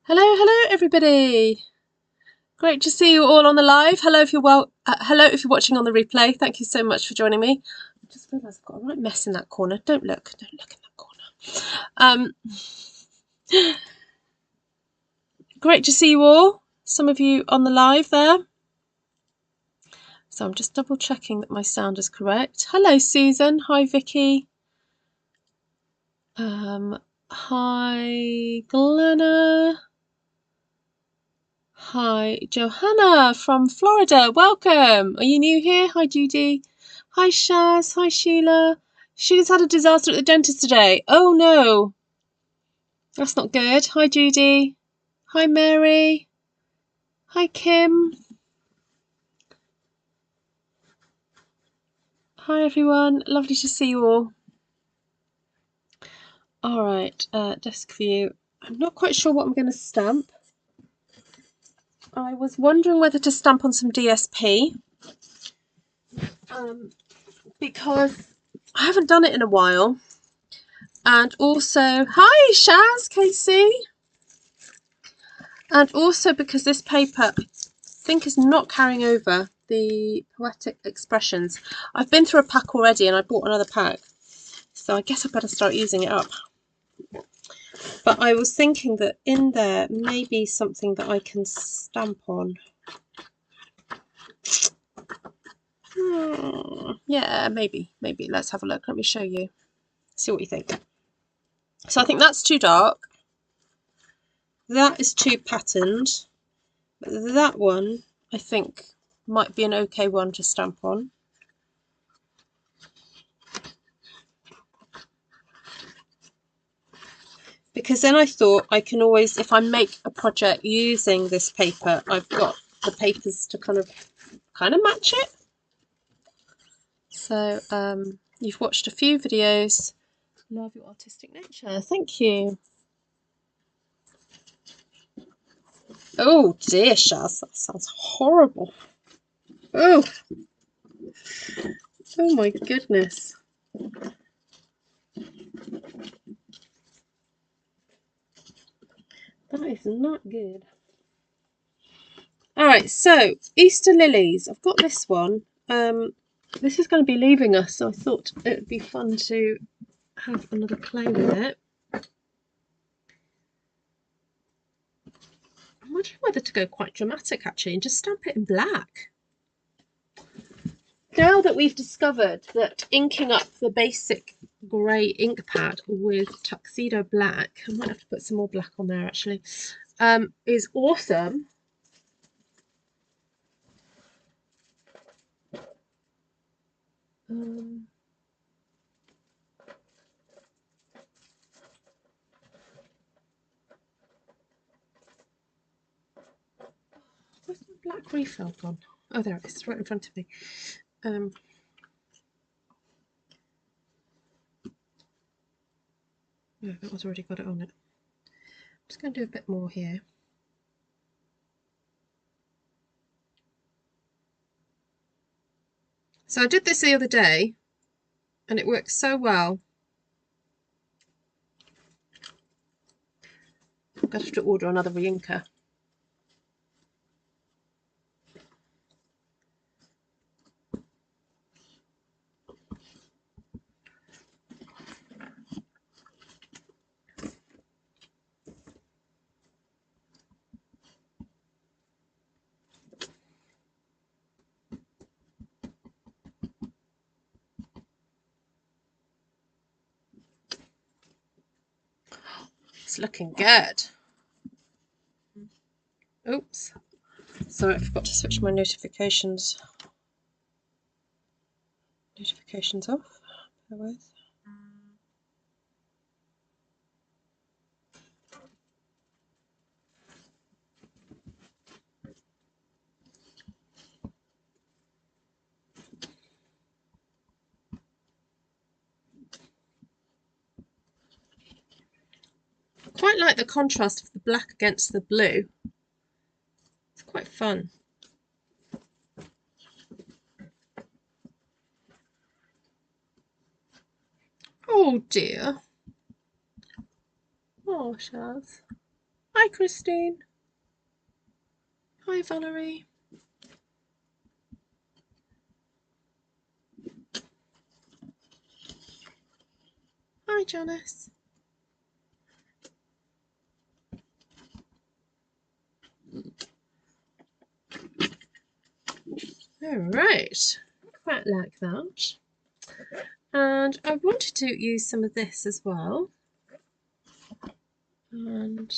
Hello, hello, everybody. Great to see you all on the live. Hello if you're hello if you're watching on the replay. Thank you so much for joining me. I just realised I've got a right mess in that corner. Don't look in that corner. Great to see you all. Some of you on the live there. So I'm just double checking that my sound is correct. Hello, Susan. Hi, Vicky. Hi, Glenna. Hi, Johanna from Florida. Welcome. Are you new here? Hi, Judy. Hi, Shaz. Hi, Sheila. Sheila's had a disaster at the dentist today. Oh, no. That's not good. Hi, Judy. Hi, Mary. Hi, Kim. Hi, everyone. Lovely to see you all. All right, desk view. I'm not quite sure what I'm going to stamp. I was wondering whether to stamp on some DSP. Because I haven't done it in a while. And also, hi Shaz, Casey. And also because this paper, I think, is not carrying over the poetic expressions. I've been through a pack already and I bought another pack. So I guess I better start using it up. But I was thinking that in there may be something that I can stamp on. Yeah, maybe. Let's have a look. Let me show you. See what you think. So I think that's too dark. That is too patterned. That one, I think, might be an okay one to stamp on. Because then I thought I can always, if I make a project using this paper, I've got the papers to kind of match it. So you've watched a few videos. Love your artistic nature. Thank you. Oh dear, Shaz, that sounds horrible. Oh my goodness. That is not good. All right, so Easter lilies. I've got this one. This is going to be leaving us, so I thought it would be fun to have another play with it. I'm wondering whether to go quite dramatic actually and just stamp it in black. Now that we've discovered that inking up the basic grey ink pad with tuxedo black, I might have to put some more black on there actually, is awesome. Where's my black refill gone? Oh, there it is, right in front of me. No, that one's already got it on it. I'm just going to do a bit more here. So I did this the other day and it worked so well. I'm going to have to order another reinker. It's looking good. Oops. Sorry, I forgot to switch my notifications off. Bear with. I quite like the contrast of the black against the blue. It's quite fun. Oh dear. Oh, Shaz. Hi Christine. Hi Valerie. Hi Janice. Alright, quite like that. And I wanted to use some of this as well. And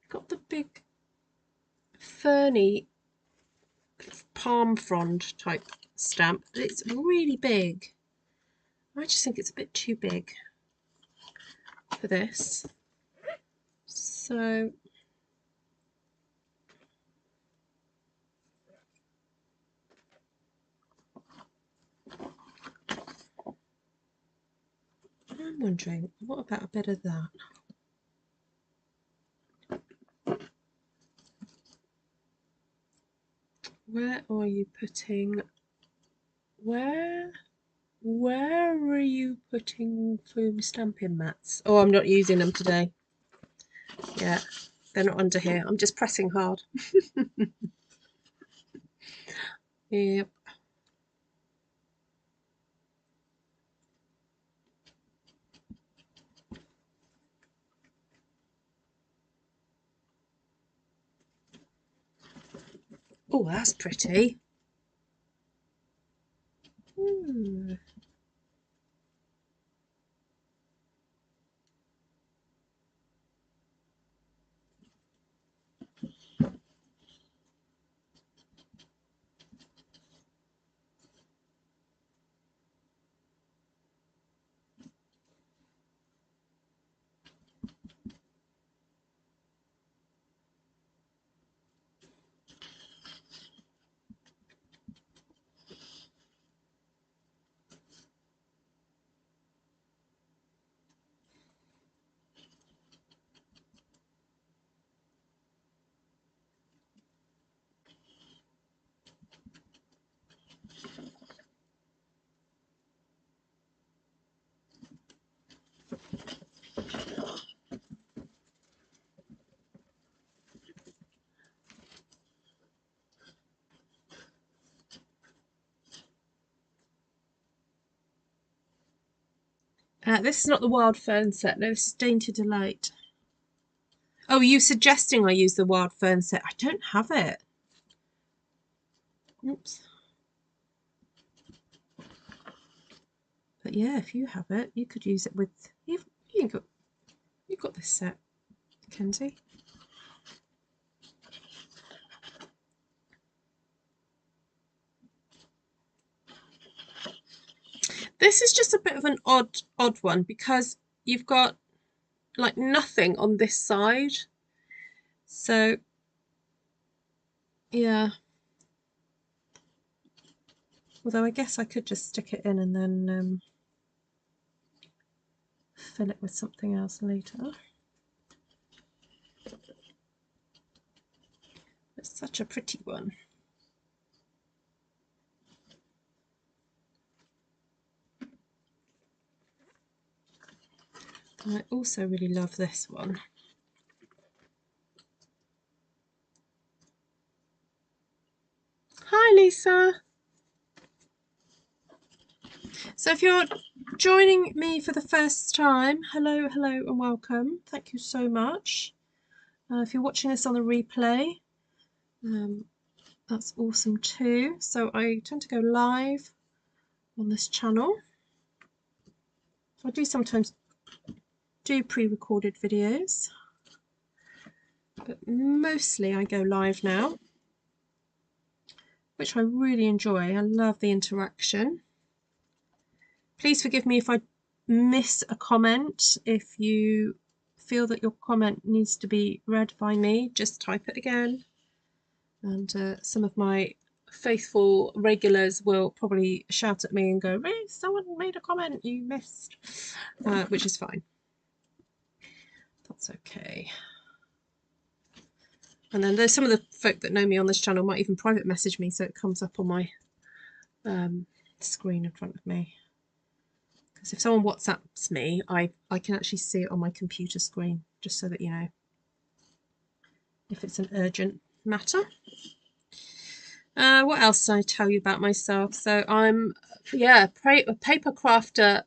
got the big ferny palm frond type stamp. It's really big. I just think it's a bit too big for this. So I'm wondering, what about a bit of that? Where are you putting, where are you putting foam stamping mats? Oh, I'm not using them today. Yeah, they're not under here. I'm just pressing hard. Yep. Oh, that's pretty. This is not the Wild Fern set. No, this is Dainty Delight. Oh, are you suggesting I use the Wild Fern set? I don't have it. Oops. But yeah, if you have it, you could use it with. You've got this set, Kenzie. This is just a bit of an odd one because you've got like nothing on this side. So yeah. Although I guess I could just stick it in and then fill it with something else later. It's such a pretty one. I also really love this one. Hi Lisa. So if you're joining me for the first time, hello and welcome. Thank you so much. If you're watching this on the replay, that's awesome too. So I tend to go live on this channel. I do sometimes do pre-recorded videos, but mostly I go live now, which I really enjoy. I love the interaction. Please forgive me if I miss a comment. If you feel that your comment needs to be read by me, just type it again. And some of my faithful regulars will probably shout at me and go, Ruth, someone made a comment you missed, which is fine. That's okay. And then there's some of the folk that know me on this channel might even private message me so it comes up on my screen in front of me. because if someone WhatsApps me, I can actually see it on my computer screen, just so that you know if it's an urgent matter. What else did I tell you about myself? So I'm, yeah, a paper crafter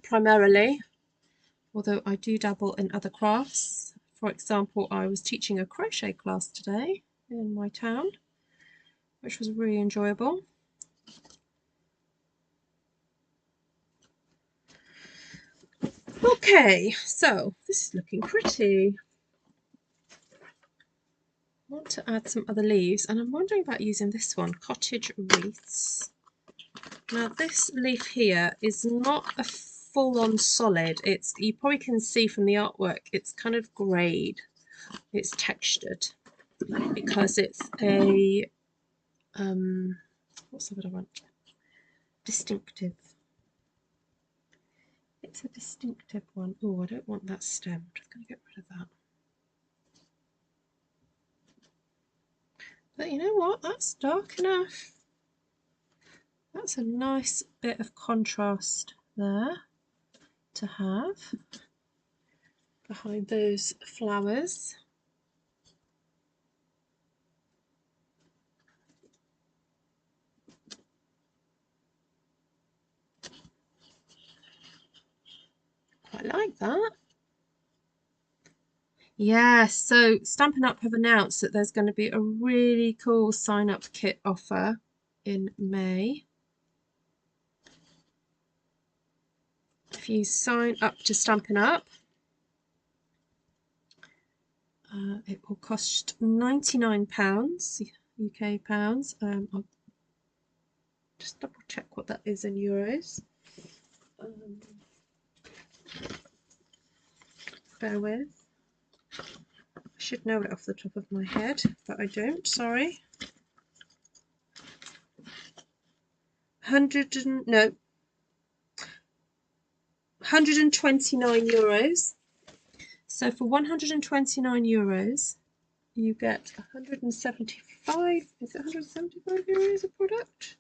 primarily, although I do dabble in other crafts. For example, I was teaching a crochet class today in my town, which was really enjoyable. Okay, so this is looking pretty. I want to add some other leaves, and I'm wondering about using this one, Cottage Wreaths. Now this leaf here is not a full-on solid. It's, you probably can see from the artwork, it's kind of greyed. It's textured because it's a what's the word I want? Distinctive. It's a distinctive one. Oh, I don't want that stem. I'm just going to get rid of that. But you know what? That's dark enough. That's a nice bit of contrast there to have behind those flowers. Quite like that. Yes, so Stampin' Up have announced that there's going to be a really cool sign-up kit offer in May. If you sign up to Stampin' Up, it will cost £99 UK pounds. I'll just double check what that is in euros. Bear with. I should know it off the top of my head, but I don't, sorry. 129 euros. So for 129 euros, you get 175, is it 175 euros a product?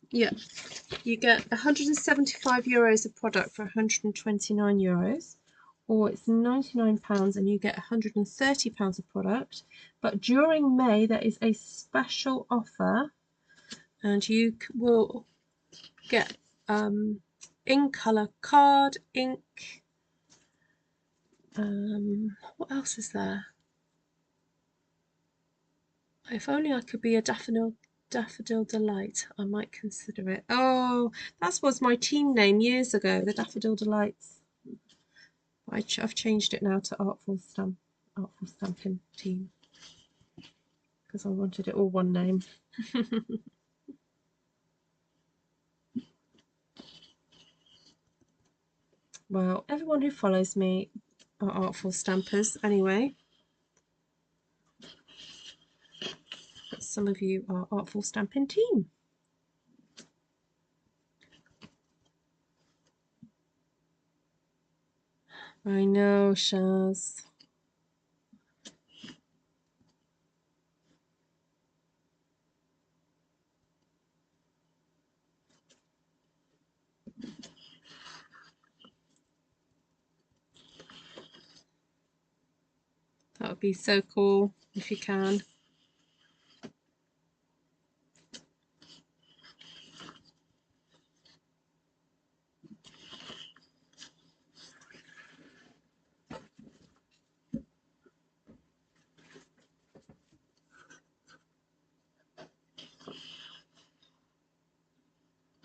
Yeah, you get 175 euros a product for 129 euros, or it's £99 and you get £130 a product. But during May, there is a special offer, and you will get in colour card, ink. What else is there? If only I could be a daffodil delight, I might consider it. Oh, that was my team name years ago, the Daffodil Delights. I've changed it now to Artful Stampin Team, because I wanted it all one name. Well, everyone who follows me are Artful Stampers anyway. But some of you are Artful Stampin Team. I know, Shaz. That would be so cool if you can.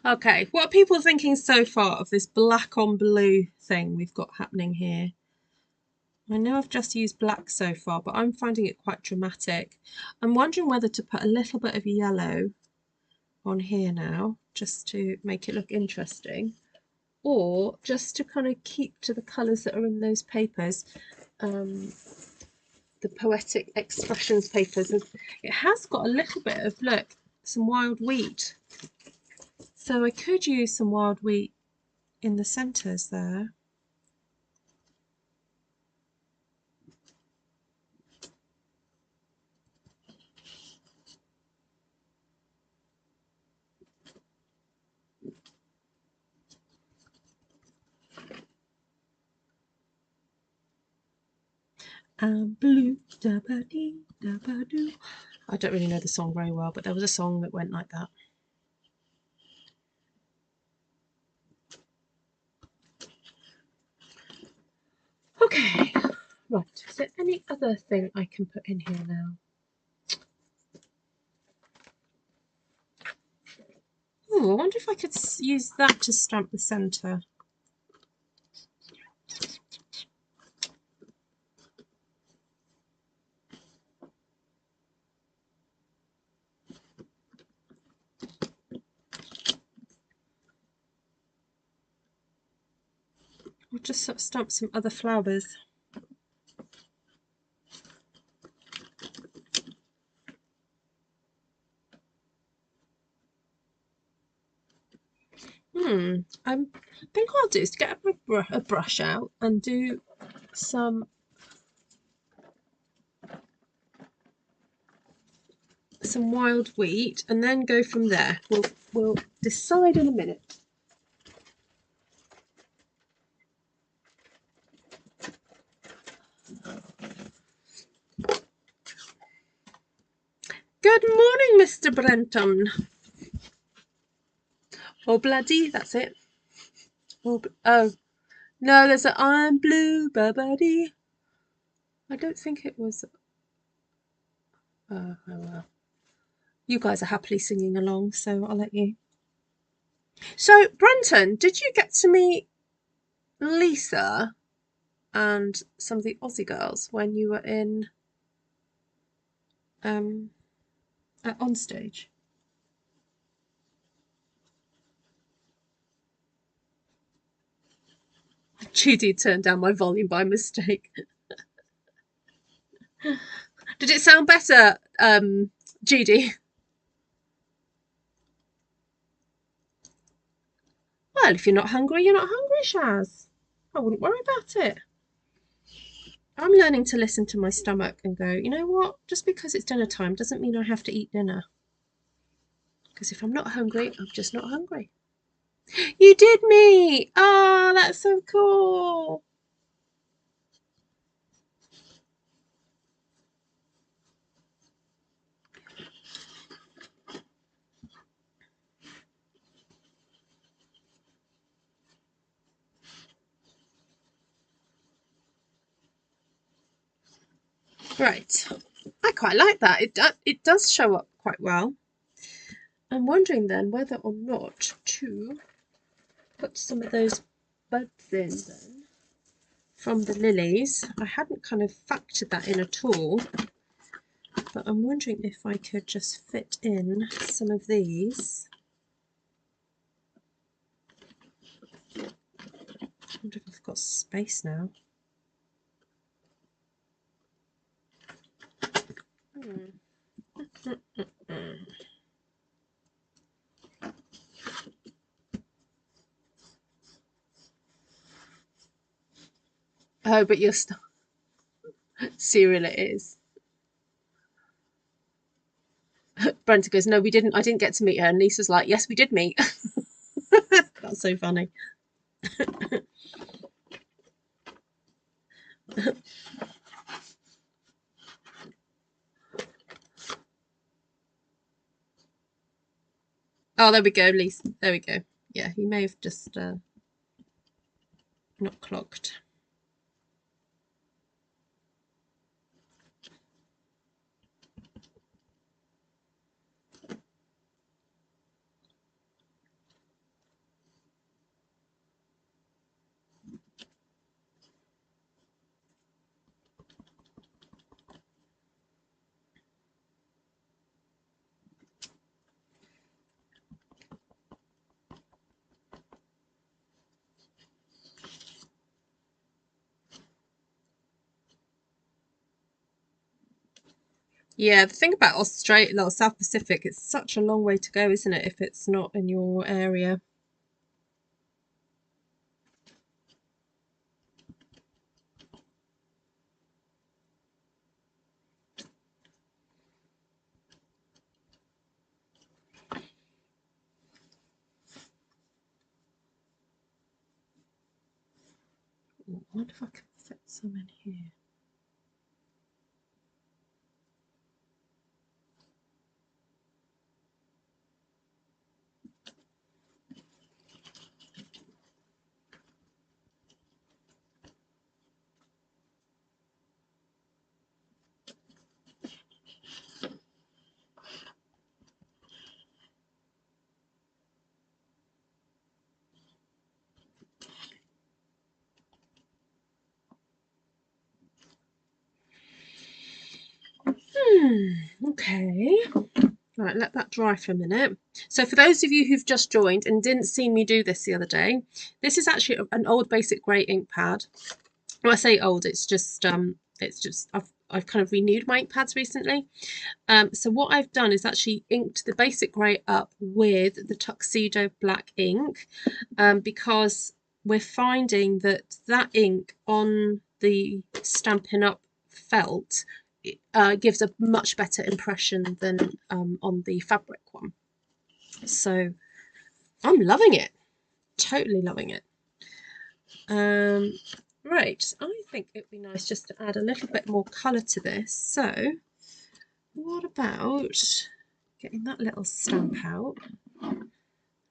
Okay, what are people thinking so far of this black on blue thing we've got happening here? I know I've just used black so far, but I'm finding it quite dramatic. I'm wondering whether to put a little bit of yellow on here now, just to make it look interesting, or just to kind of keep to the colours that are in those papers, the Poetic Expressions papers. It has got a little bit of, look, some wild wheat. So I could use some wild wheat in the centres there. I'm blue, da ba dee, da ba doo. I don't really know the song very well, but there was a song that went like that. Okay, right. Is there any other thing I can put in here now? Oh, I wonder if I could use that to stamp the centre. I'll just sort of stamp some other flowers. I think what I'll do is to get a brush out and do some wild wheat and then go from there. We'll decide in a minute. Good morning, Mr. Brenton. Oh, bloody, that's it. Oh, no, there's a I'm blue, buddy. I don't think it was. Oh, well. You guys are happily singing along, so I'll let you. So, Brenton, did you get to meet Lisa and some of the Aussie girls when you were in on stage? Judy turned down my volume by mistake. Did it sound better, Judy? Well, if you're not hungry, you're not hungry, Shaz. I wouldn't worry about it. I'm learning to listen to my stomach and go, you know what? Just because it's dinner time doesn't mean I have to eat dinner. Because if I'm not hungry, I'm just not hungry. You did meet! Oh, that's so cool. Right. I quite like that. It does show up quite well. I'm wondering then whether or not to put some of those buds in then from the lilies. I hadn't kind of factored that in at all, but I'm wondering if I could just fit in some of these. I wonder if I've got space now. Oh, but you're still cereal it is. Brenda goes, no, we didn't. I didn't get to meet her. And Lisa's like, yes, we did meet. That's so funny. Oh, there we go, Lisa. There we go. Yeah, he may have just not clocked. Yeah, the thing about Australia or South Pacific, it's such a long way to go, isn't it, if it's not in your area? I wonder if I can fit some in here. Okay. Right, let that dry for a minute. So for those of you who've just joined and didn't see me do this the other day, this is actually an old basic grey ink pad. When I say old, it's just I've kind of renewed my ink pads recently. So what I've done is actually inked the basic grey up with the tuxedo black ink, because we're finding that ink on the Stampin' Up felt gives a much better impression than on the fabric one. So I'm loving it, totally loving it. Right, I think it'd be nice just to add a little bit more colour to this. So what about getting that little stamp out and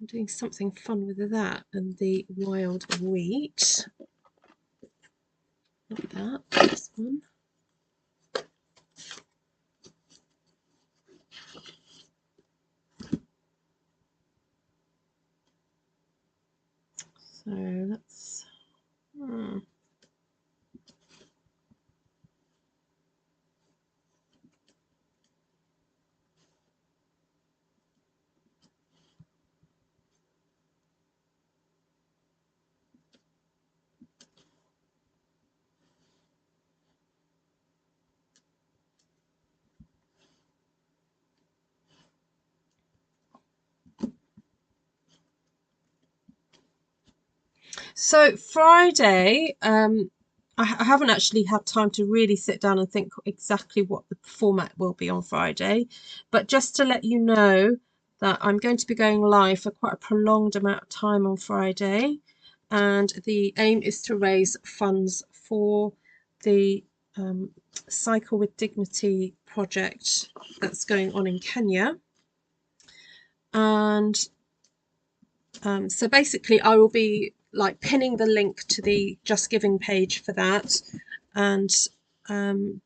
doing something fun with that and the wild wheat. Like that, this one. So let's So Friday, I haven't actually had time to really sit down and think exactly what the format will be on Friday, but just to let you know that I'm going to be going live for quite a prolonged amount of time on Friday, and the aim is to raise funds for the Cycle with Dignity project that's going on in Kenya. And so basically I will be like pinning the link to the Just Giving page for that, and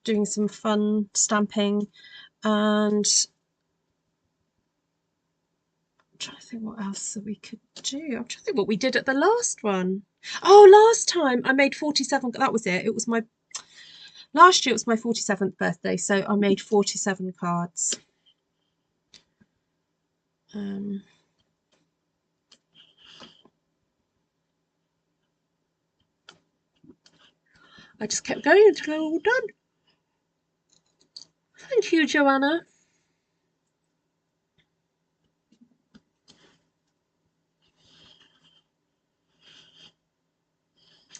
doing some fun stamping, and I'm trying to think what else that we could do. I'm trying to think what we did at the last one. Oh, last time I made 47. That was it. It was my last year. It was my 47th birthday, so I made 47 cards. I just kept going until they were all done. Thank you, Joanna.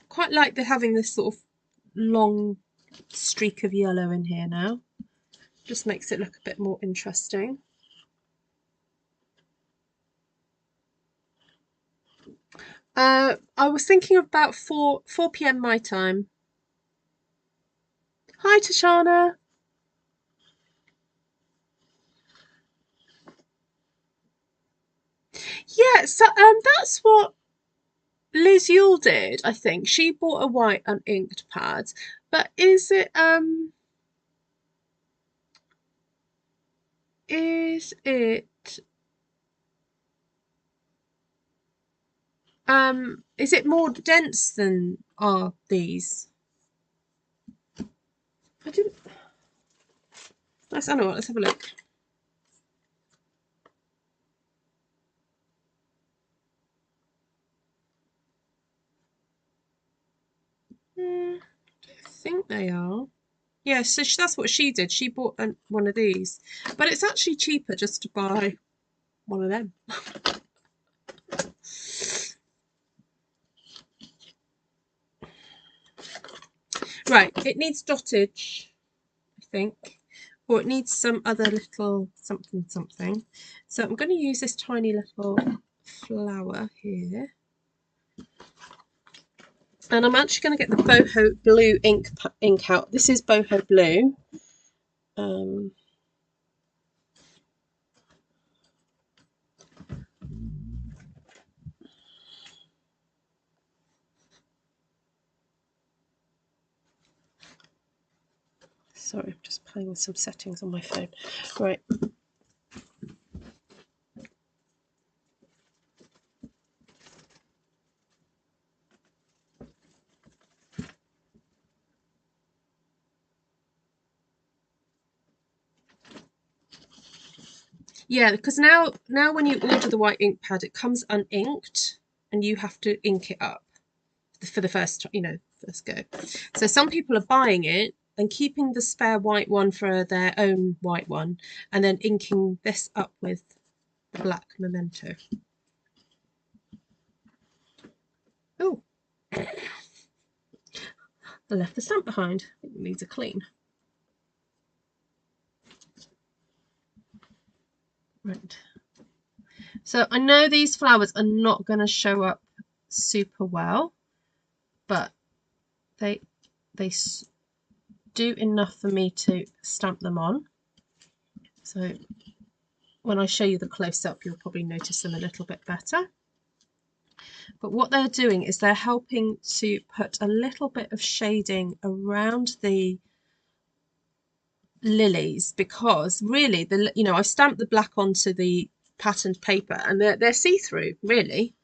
Quite like having this sort of long streak of yellow in here now. Just makes it look a bit more interesting. I was thinking about 4 p.m. my time. Hi, Tashana. Yeah, so that's what Liz Yule did, I think. She bought a white uninked pad, but is it is it more dense than are these? I didn't. I know what. Let's have a look. I think they are. Yeah, so that's what she did. She bought one of these, but it's actually cheaper just to buy one of them. Right, it needs dotage, I think, or it needs some other little something. So I'm going to use this tiny little flower here, and I'm actually going to get the boho blue ink out. This is boho blue. Sorry, I'm just playing with some settings on my phone. Right. Yeah, because now when you order the white ink pad, it comes uninked and you have to ink it up for the first, first go. So some people are buying it and keeping the spare white one for their own white one, and then inking this up with the black memento. Oh, I left the stamp behind. I think it needs a clean. Right. So I know these flowers are not going to show up super well, but they do enough for me to stamp them on. So when I show you the close-up, you'll probably notice them a little bit better. But what they're doing is they're helping to put a little bit of shading around the lilies, because really I stamped the black onto the patterned paper and they're see-through really.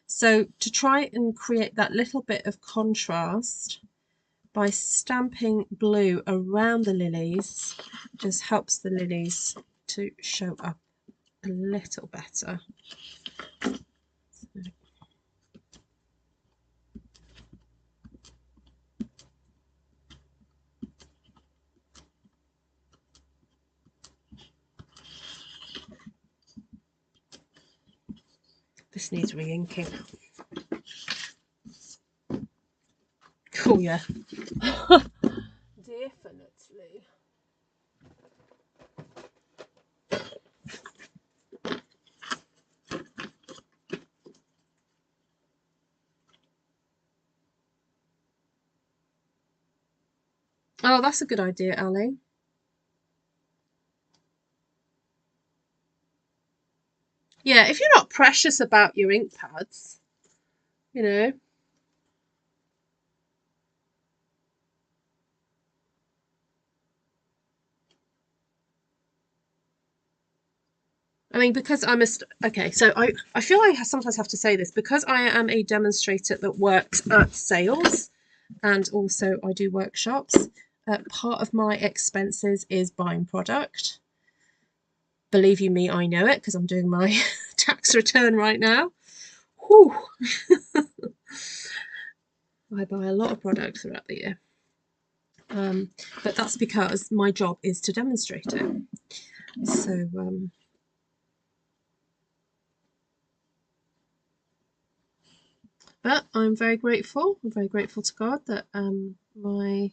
So to try and create that little bit of contrast by stamping blue around the lilies just helps the lilies to show up a little better. This needs re-inking. Oh yeah. Definitely. Oh, that's a good idea, Ali. Yeah, if you're not precious about your ink pads, I mean, because I'm okay, so I feel I sometimes have to say this, because I am a demonstrator that works at sales and also I do workshops. Part of my expenses is buying product. Believe you me, I know it because I'm doing my tax return right now. Whew. I buy a lot of product throughout the year. But that's because my job is to demonstrate it. So but I'm very grateful. I'm very grateful to God that my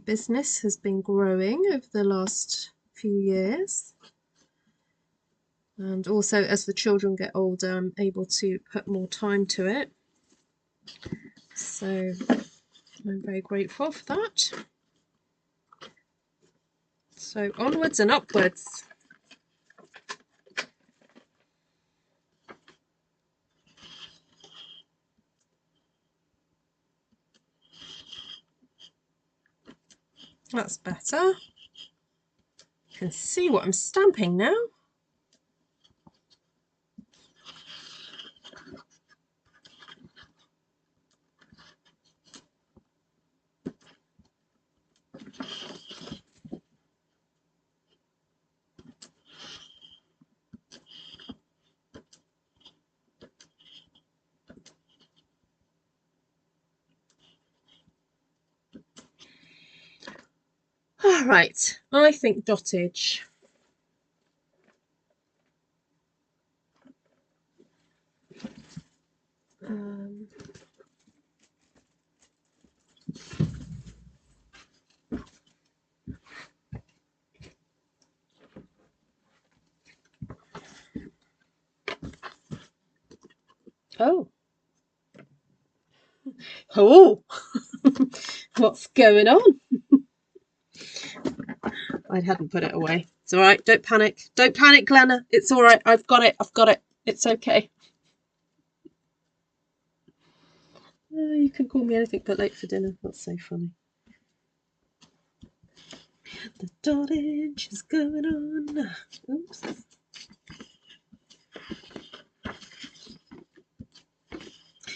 business has been growing over the last few years. And also as the children get older, I'm able to put more time to it. So I'm very grateful for that. So onwards and upwards. That's better. You can see what I'm stamping now. All right, I think dotage. Oh. Oh. What's going on? I hadn't put it away. It's all right. Don't panic. Don't panic, Glenna. It's all right. I've got it. I've got it. It's okay. You can call me anything but late for dinner. That's so funny. The dotage is going on. Oops.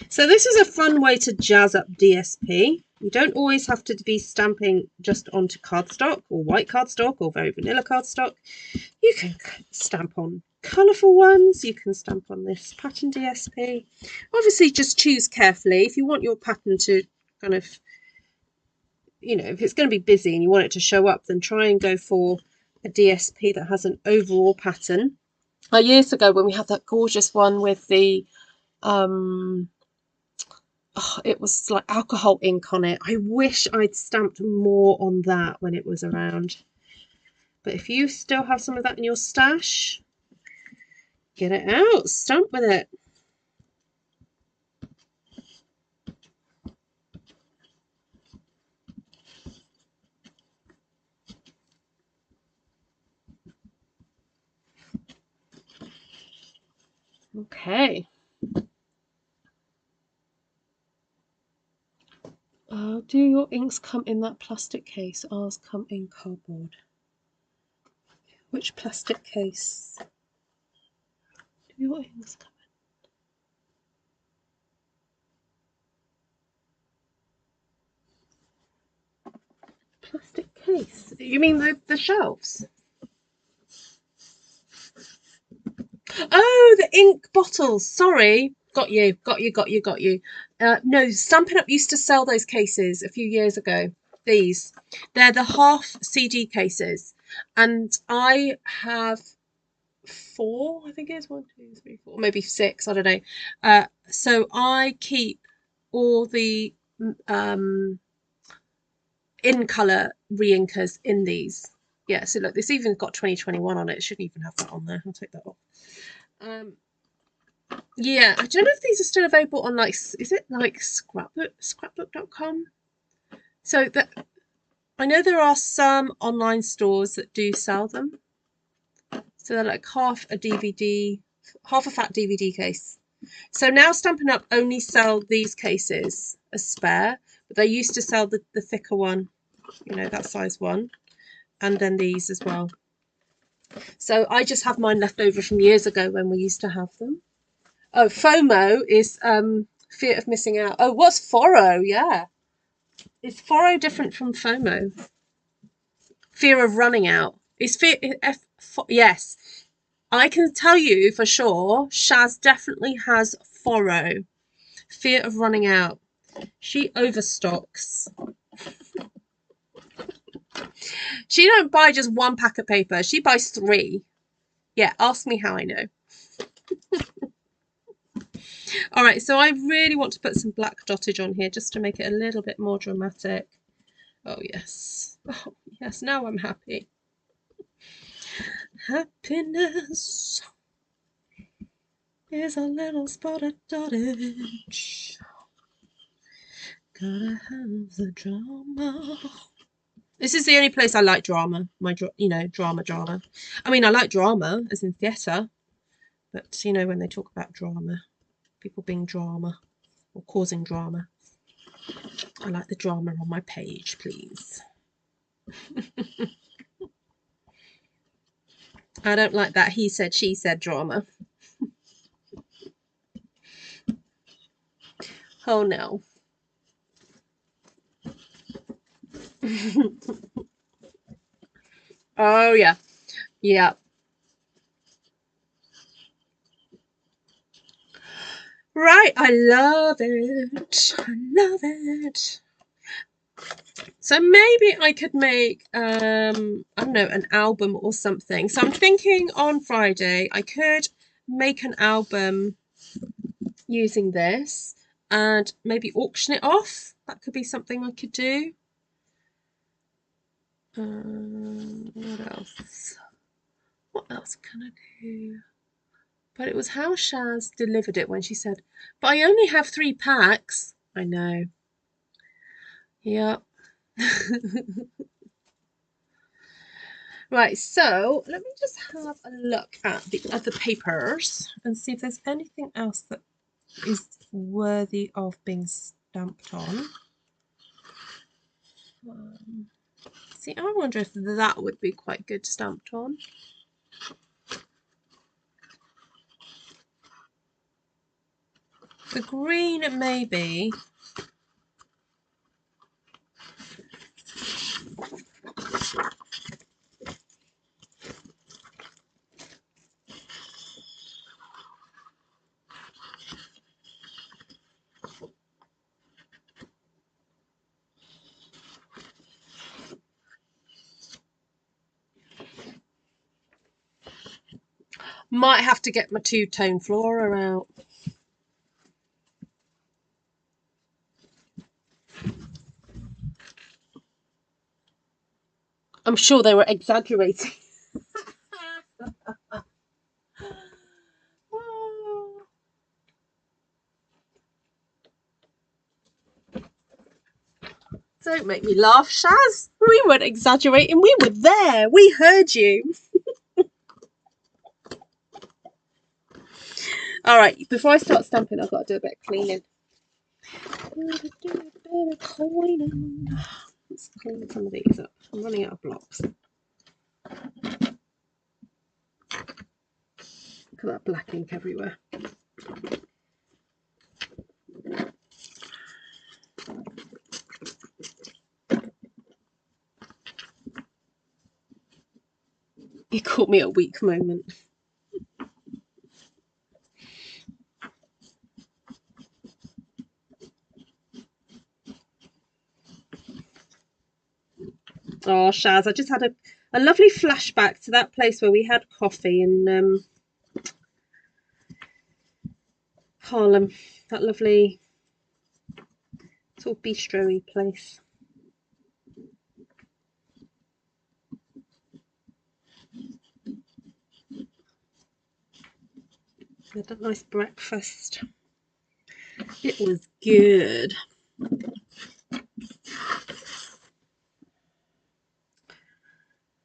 So this is a fun way to jazz up DSP. You don't always have to be stamping just onto cardstock or white cardstock or very vanilla cardstock. You can stamp on colourful ones. You can stamp on this pattern DSP. Obviously, just choose carefully. If you want your pattern to kind of, you know, if it's going to be busy and you want it to show up, then try and go for a DSP that has an overall pattern. Years ago, when we had that gorgeous one with the it was like alcohol ink on it. I wish I'd stamped more on that when it was around. But if you still have some of that in your stash, get it out, stamp with it. Okay. Do your inks come in that plastic case? Ours come in cardboard. Which plastic case do your inks come in? Plastic case? You mean the shelves? Oh, the ink bottles. Sorry. Got you. No, Stampin' Up used to sell those cases a few years ago. These. They're the half CD cases. And I have 4, I think it is 1, 2, 3, 4, maybe 6, I don't know. So I keep all the in colour re-inkers in these. Yeah, so look, this even got 2021 on it. It shouldn't even have that on there. I'll take that off. Yeah, I don't know if these are still available on, like, is it like scrapbook.com? So that I know there are some online stores that do sell them. So they're like half a fat DVD case. So now Stampin' Up only sell these cases as spare, but they used to sell the thicker one, you know, that size one, and then these as well. So I just have mine left over from years ago when we used to have them. Oh, FOMO is fear of missing out. Oh, what's FORO? Yeah. Is FORO different from FOMO? Fear of running out. Is fear... yes. I can tell you for sure, Shaz definitely has FORO. Fear of running out. She overstocks. She don't buy just 1 pack of paper. She buys 3. Yeah, ask me how I know. All right, so I really want to put some black dottage on here just to make it a little bit more dramatic. Oh, yes. Oh, yes, now I'm happy. Happiness is a little spot of dottage. Gotta have the drama. This is the only place I like drama. Drama. I mean, I like drama, as in theatre. But, you know, when they talk about drama, people being drama or causing drama. I like the drama on my page, please. I don't like that he said, she said drama. Oh, no. Oh, yeah. Yeah. Right. I love it. I love it. So maybe I could make, I don't know, an album or something. So I'm thinking on Friday I could make an album using this and maybe auction it off. That could be something I could do. What else? What else can I do? But it was how Shaz delivered it when she said, but I only have 3 packs. I know. Yeah. Right, so let me just have a look at the other papers and see if there's anything else that is worthy of being stamped on. See, I wonder if that would be quite good stamped on. The green, maybe. Might have to get my two-tone flora out. I'm sure they were exaggerating. Don't make me laugh, Shaz. We weren't exaggerating. We were there. We heard you. All right, before I start stamping, I've got to do a bit of cleaning. Let's clean some of these up. I'm running out of blocks. Look at that black ink everywhere. You caught me at a weak moment. Oh, Shaz, I just had a lovely flashback to that place where we had coffee in Harlem. That lovely sort of bistro-y place. We had a nice breakfast. It was good.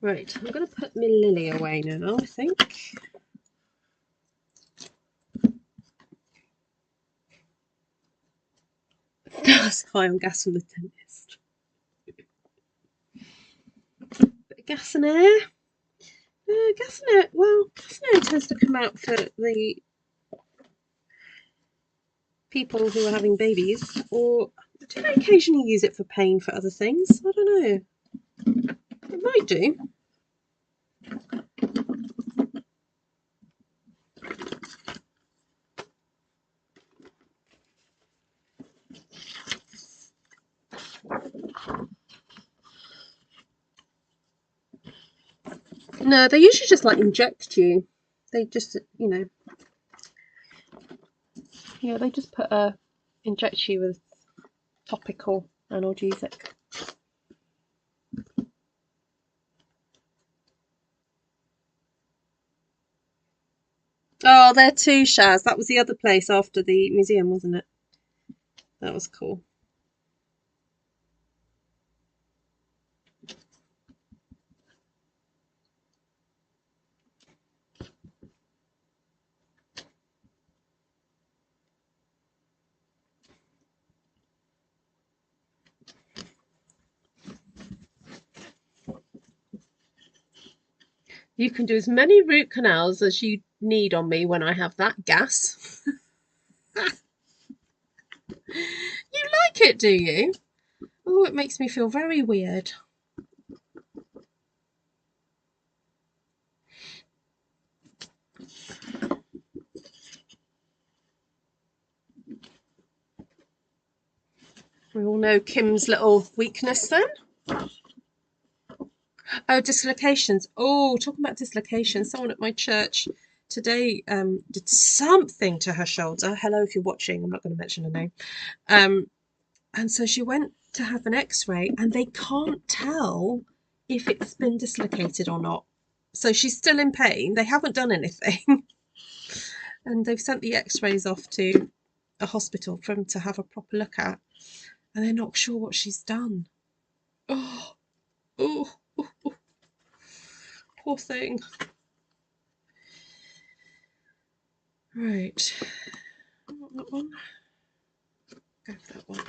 Right, I'm going to put my lily away now, I think. That's high on gas from the dentist. Bit of gas and air. Gas and air, well, gas and air tends to come out for the people who are having babies, or do they occasionally use it for pain for other things? I don't know. It might do. No, they usually just like inject you. They just, you know, yeah, they just inject you with topical analgesic. Oh, there too, Shaz. That was the other place after the museum, wasn't it? That was cool. You can do as many root canals as you need on me when I have that gas. You like it, do you? Oh, it makes me feel very weird. We all know Kim's little weakness then. Oh, dislocations. Oh, talking about dislocations. Someone at my church today did something to her shoulder. Hello, if you're watching. I'm not going to mention her name. And so she went to have an x-ray and they can't tell if it's been dislocated or not. So she's still in pain. They haven't done anything. And they've sent the x-rays off to a hospital for them to have a proper look at. And they're not sure what she's done. Oh, oh, oh, oh. Poor thing. Right. I want that one. Go for that one.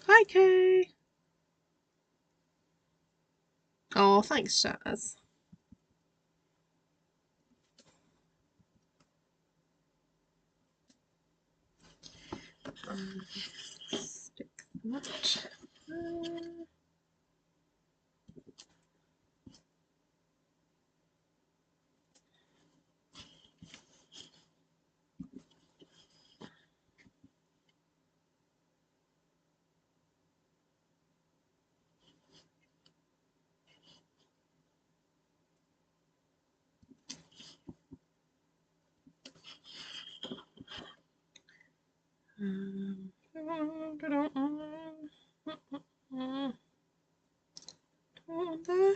Hi, Kay. Oh, thanks, Shaz. Stick that. There.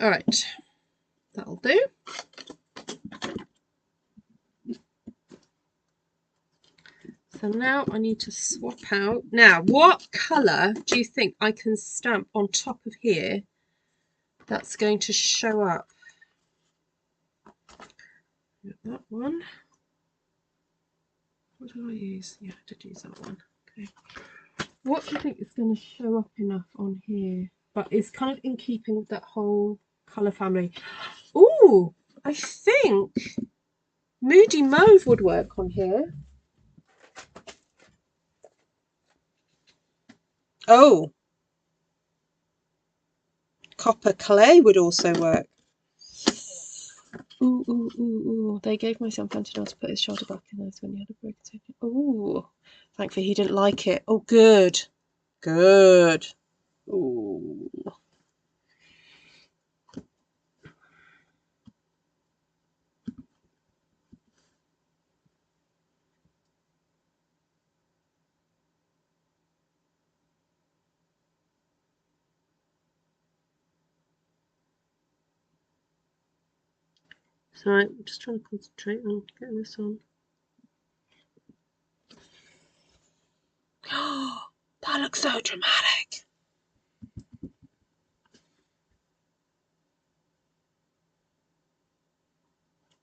All right, that'll do. So now I need to swap out. Now, what colour do you think I can stamp on top of here that's going to show up? That one. What did I use? Yeah, I did use that one. Okay. What do you think is going to show up enough on here? But it's kind of in keeping with that whole colour family. Ooh, I think Moody Mauve would work on here. Oh, Copper Clay would also work. Ooh, ooh, ooh, ooh. They gave my son fentanyl to put his shoulder back in those when he had a broken tooth. Ooh, thankfully he didn't like it. Oh, good. Good. Ooh. Sorry, I'm just trying to concentrate on getting this on. Oh, that looks so dramatic.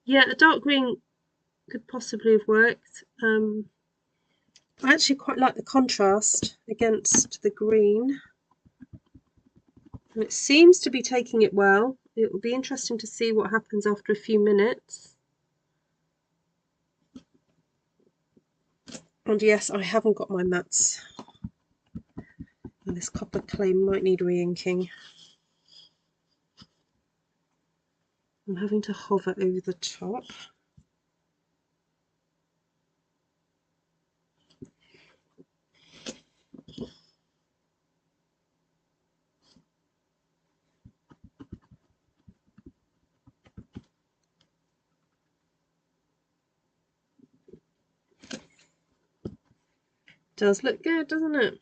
Yeah, a dark green could possibly have worked. I actually quite like the contrast against the green. And it seems to be taking it well. It will be interesting to see what happens after a few minutes. And yes, I haven't got my mats. And this Copper Clay might need re-inking. I'm having to hover over the top. Does look good, doesn't it?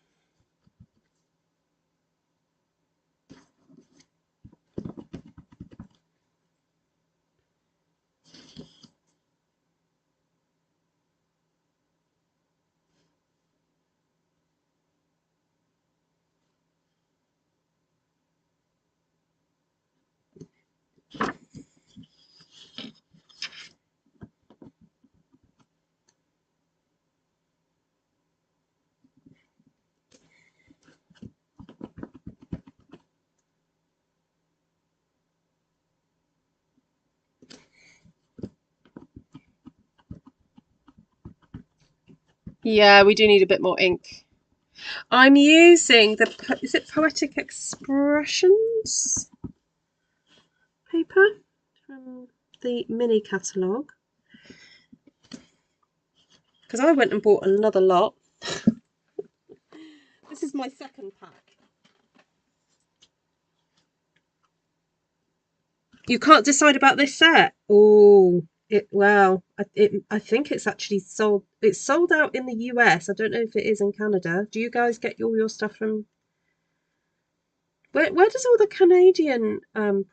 Yeah, we do need a bit more ink. I'm using the, is it Poetic Expressions paper from the mini catalogue? Because I went and bought another lot. This is my second pack. You can't decide about this set. Oh, I think it's actually sold. It's sold out in the US. I don't know if it is in Canada. Do you guys get all your stuff from? Where does all the Canadian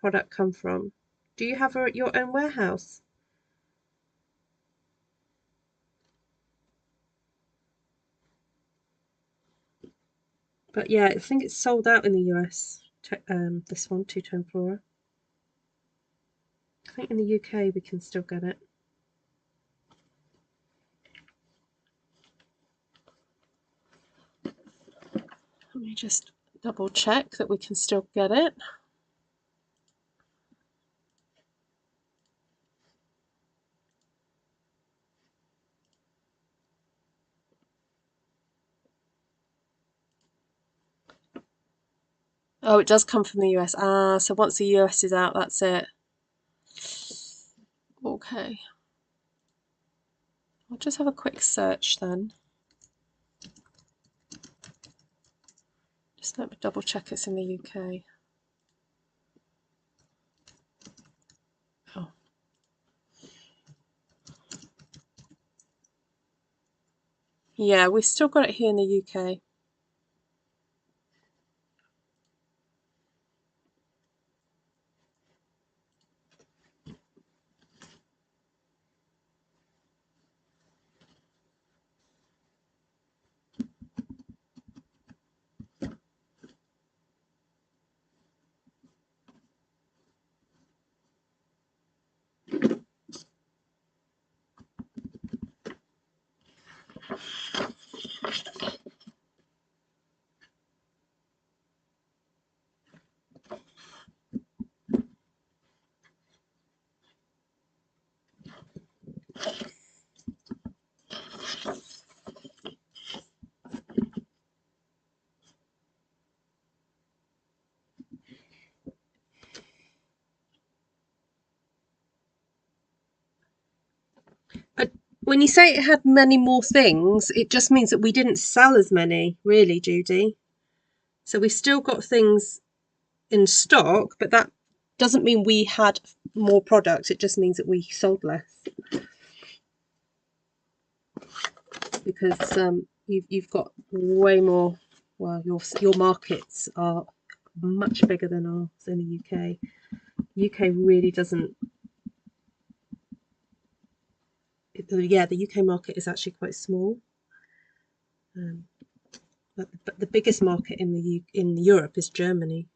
product come from? Do you have your own warehouse? But yeah, I think it's sold out in the US. This one, Two-Tone Flora. I think in the UK we can still get it. Let me just double check that we can still get it. Oh, it does come from the US. Ah, so once the US is out, that's it. Okay. I'll just have a quick search then. Just let me double check it's in the UK. Yeah, we've still got it here in the UK. When you say it had many more things, it just means that we didn't sell as many, really, Judy. So we've still got things in stock, but that doesn't mean we had more products. It just means that we sold less. Because you've got way more. Well, your markets are much bigger than ours in the UK. UK really doesn't. Yeah, the UK market is actually quite small. But the biggest market in Europe is Germany.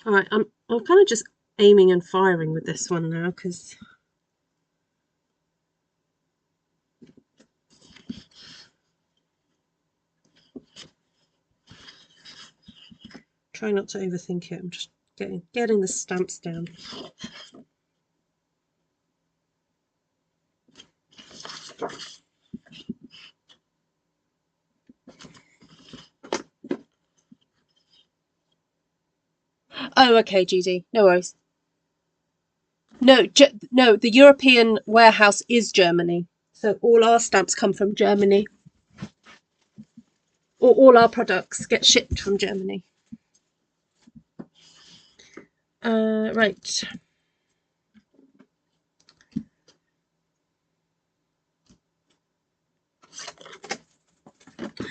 All right, I'm kind of just aiming and firing with this one now because try not to overthink it. I'm just getting the stamps down. Oh, okay, Judy, no worries. No, no, the European warehouse is Germany, so all our stamps come from Germany, or all our products get shipped from Germany. Right.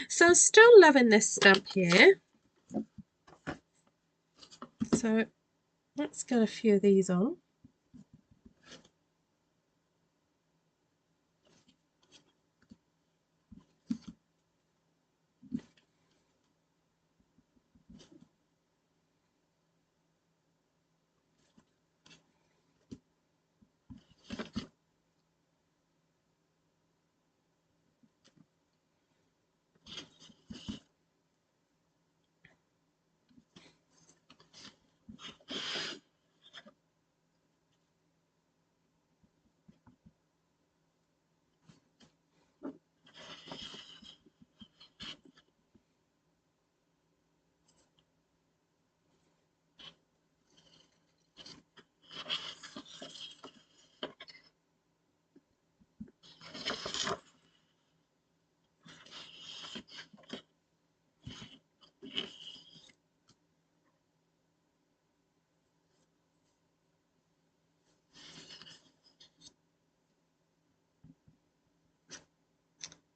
So still loving this stamp here. So let's get a few of these on.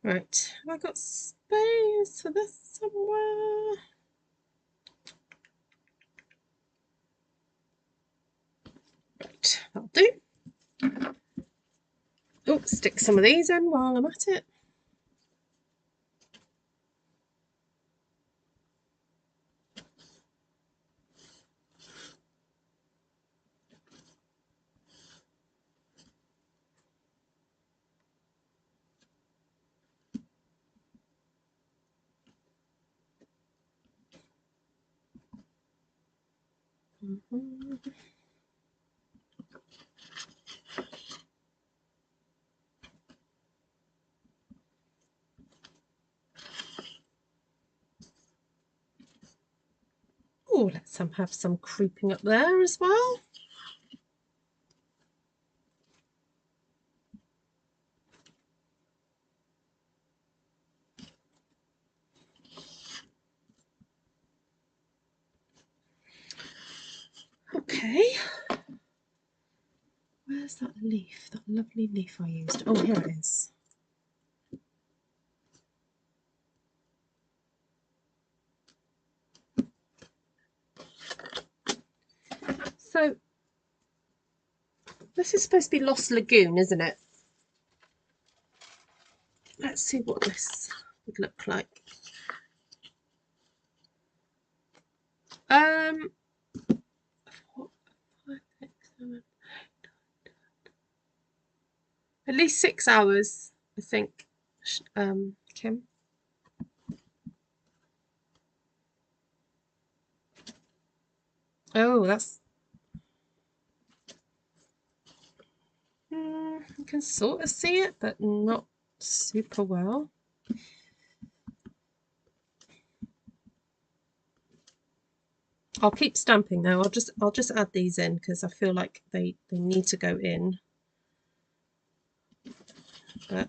Right, have I got space for this somewhere? Right, that'll do. Oh, stick some of these in while I'm at it. Oh, let's have some creeping up there as well. Okay. Where's that leaf? That lovely leaf I used. Oh, here it is. So this is supposed to be Lost Lagoon, isn't it? Let's see what this would look like. At least 6 hours, I think, Kim. Oh, that's... you can sort of see it, but not super well. I'll keep stamping though. I'll just add these in because I feel like they need to go in. But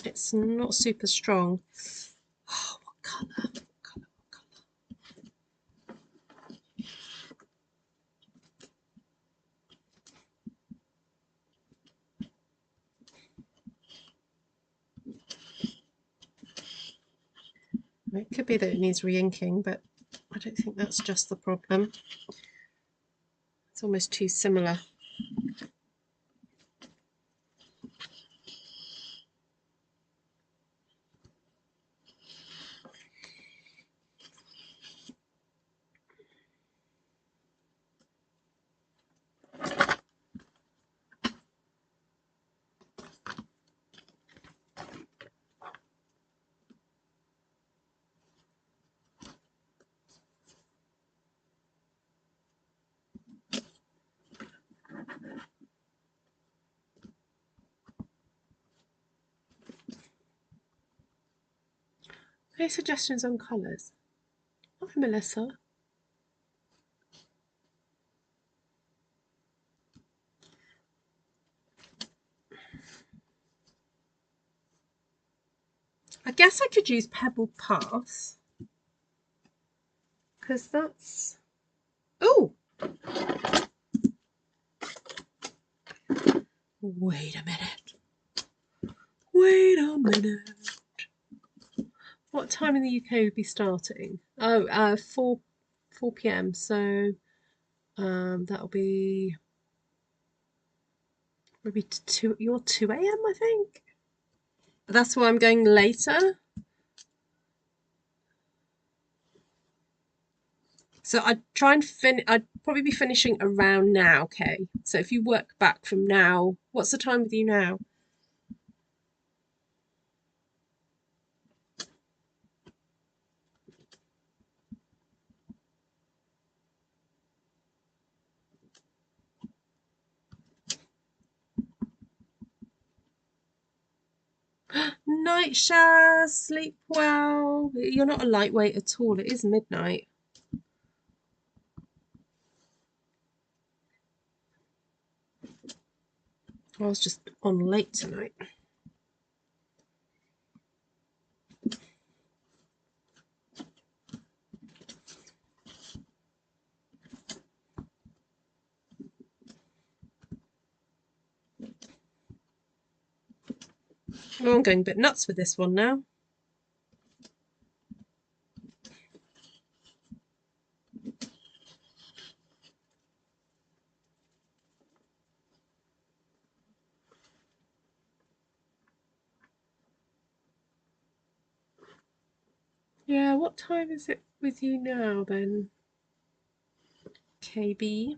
it's not super strong. Oh, what colour? What colour? It could be that it needs re-inking, but I don't think that's just the problem. It's almost too similar. Any suggestions on colours? Hi, Melissa. I guess I could use Pebble Pass because that's... Oh! Wait a minute. Wait a minute. What time in the UK would be starting? Oh, 4 p.m. So that'll be maybe your 2 a.m. I think. That's why I'm going later. So I'd try and I'd probably be finishing around now, Kay. So if you work back from now, what's the time with you now? Night, Shaz, sleep well. You're not a lightweight at all. It is midnight. I was just on late tonight. Oh, I'm going a bit nuts with this one now. Yeah, what time is it with you now then, KB?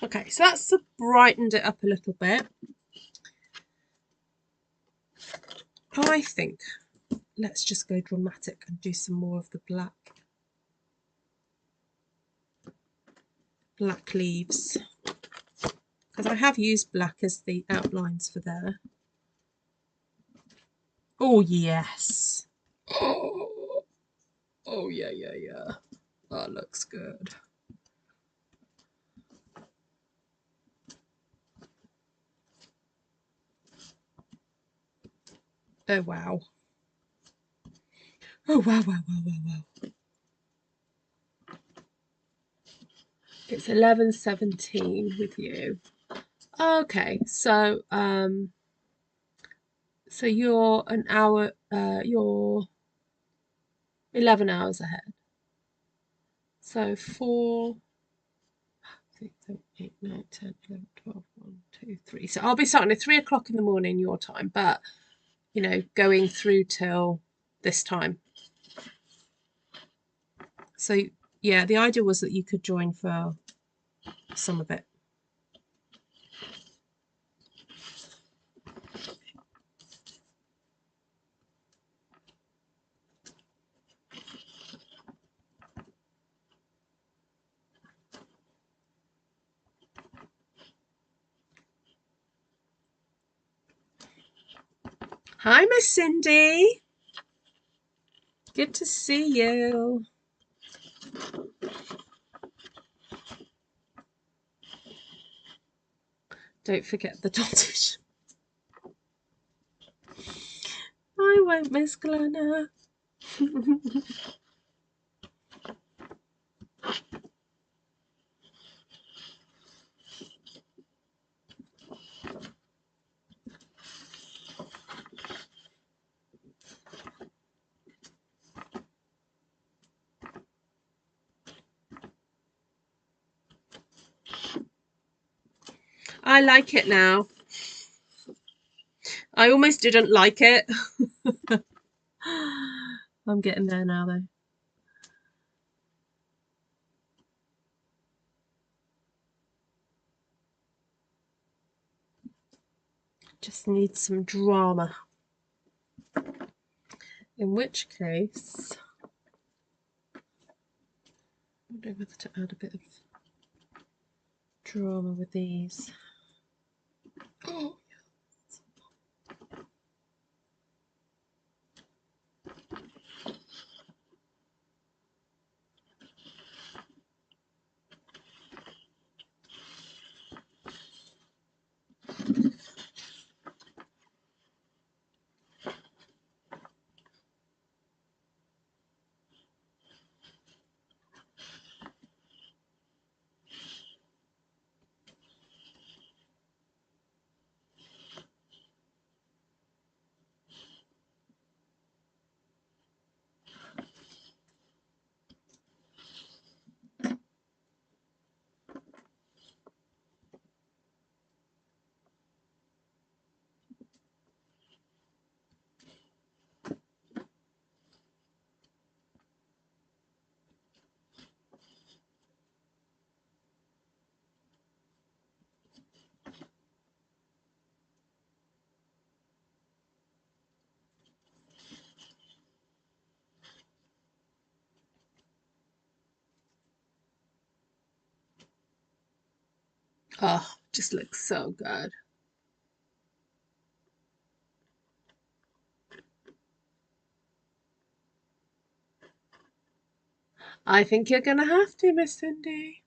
Okay, so that's brightened it up a little bit. I think let's just go dramatic and do some more of the black leaves, because I have used black as the outlines for there. Oh yes. Oh, Oh, yeah, yeah, yeah. That looks good. Oh, wow. Oh, wow, wow, wow, wow, wow. It's 11:17 with you. Okay, so so you're an hour, you're 11 hours ahead. So 4, 6, 7, 8, 9, 10, 11, 12, 1, 2, 3. So I'll be starting at 3 o'clock in the morning your time, but you know, going through till this time. So yeah, the idea was that you could join for some of it. Hi, Miss Cindy. Good to see you. Don't forget the dotted. I won't, Miss Glenna. I like it now. I almost didn't like it. I'm getting there now, though. Just need some drama. In which case, I wonder whether to add a bit of drama with these. Oh. Oh, just looks so good. I think you're going to have to, Miss Cindy.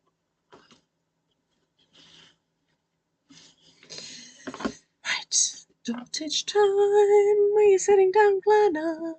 Right, dottage time. Are you sitting down, Glenna?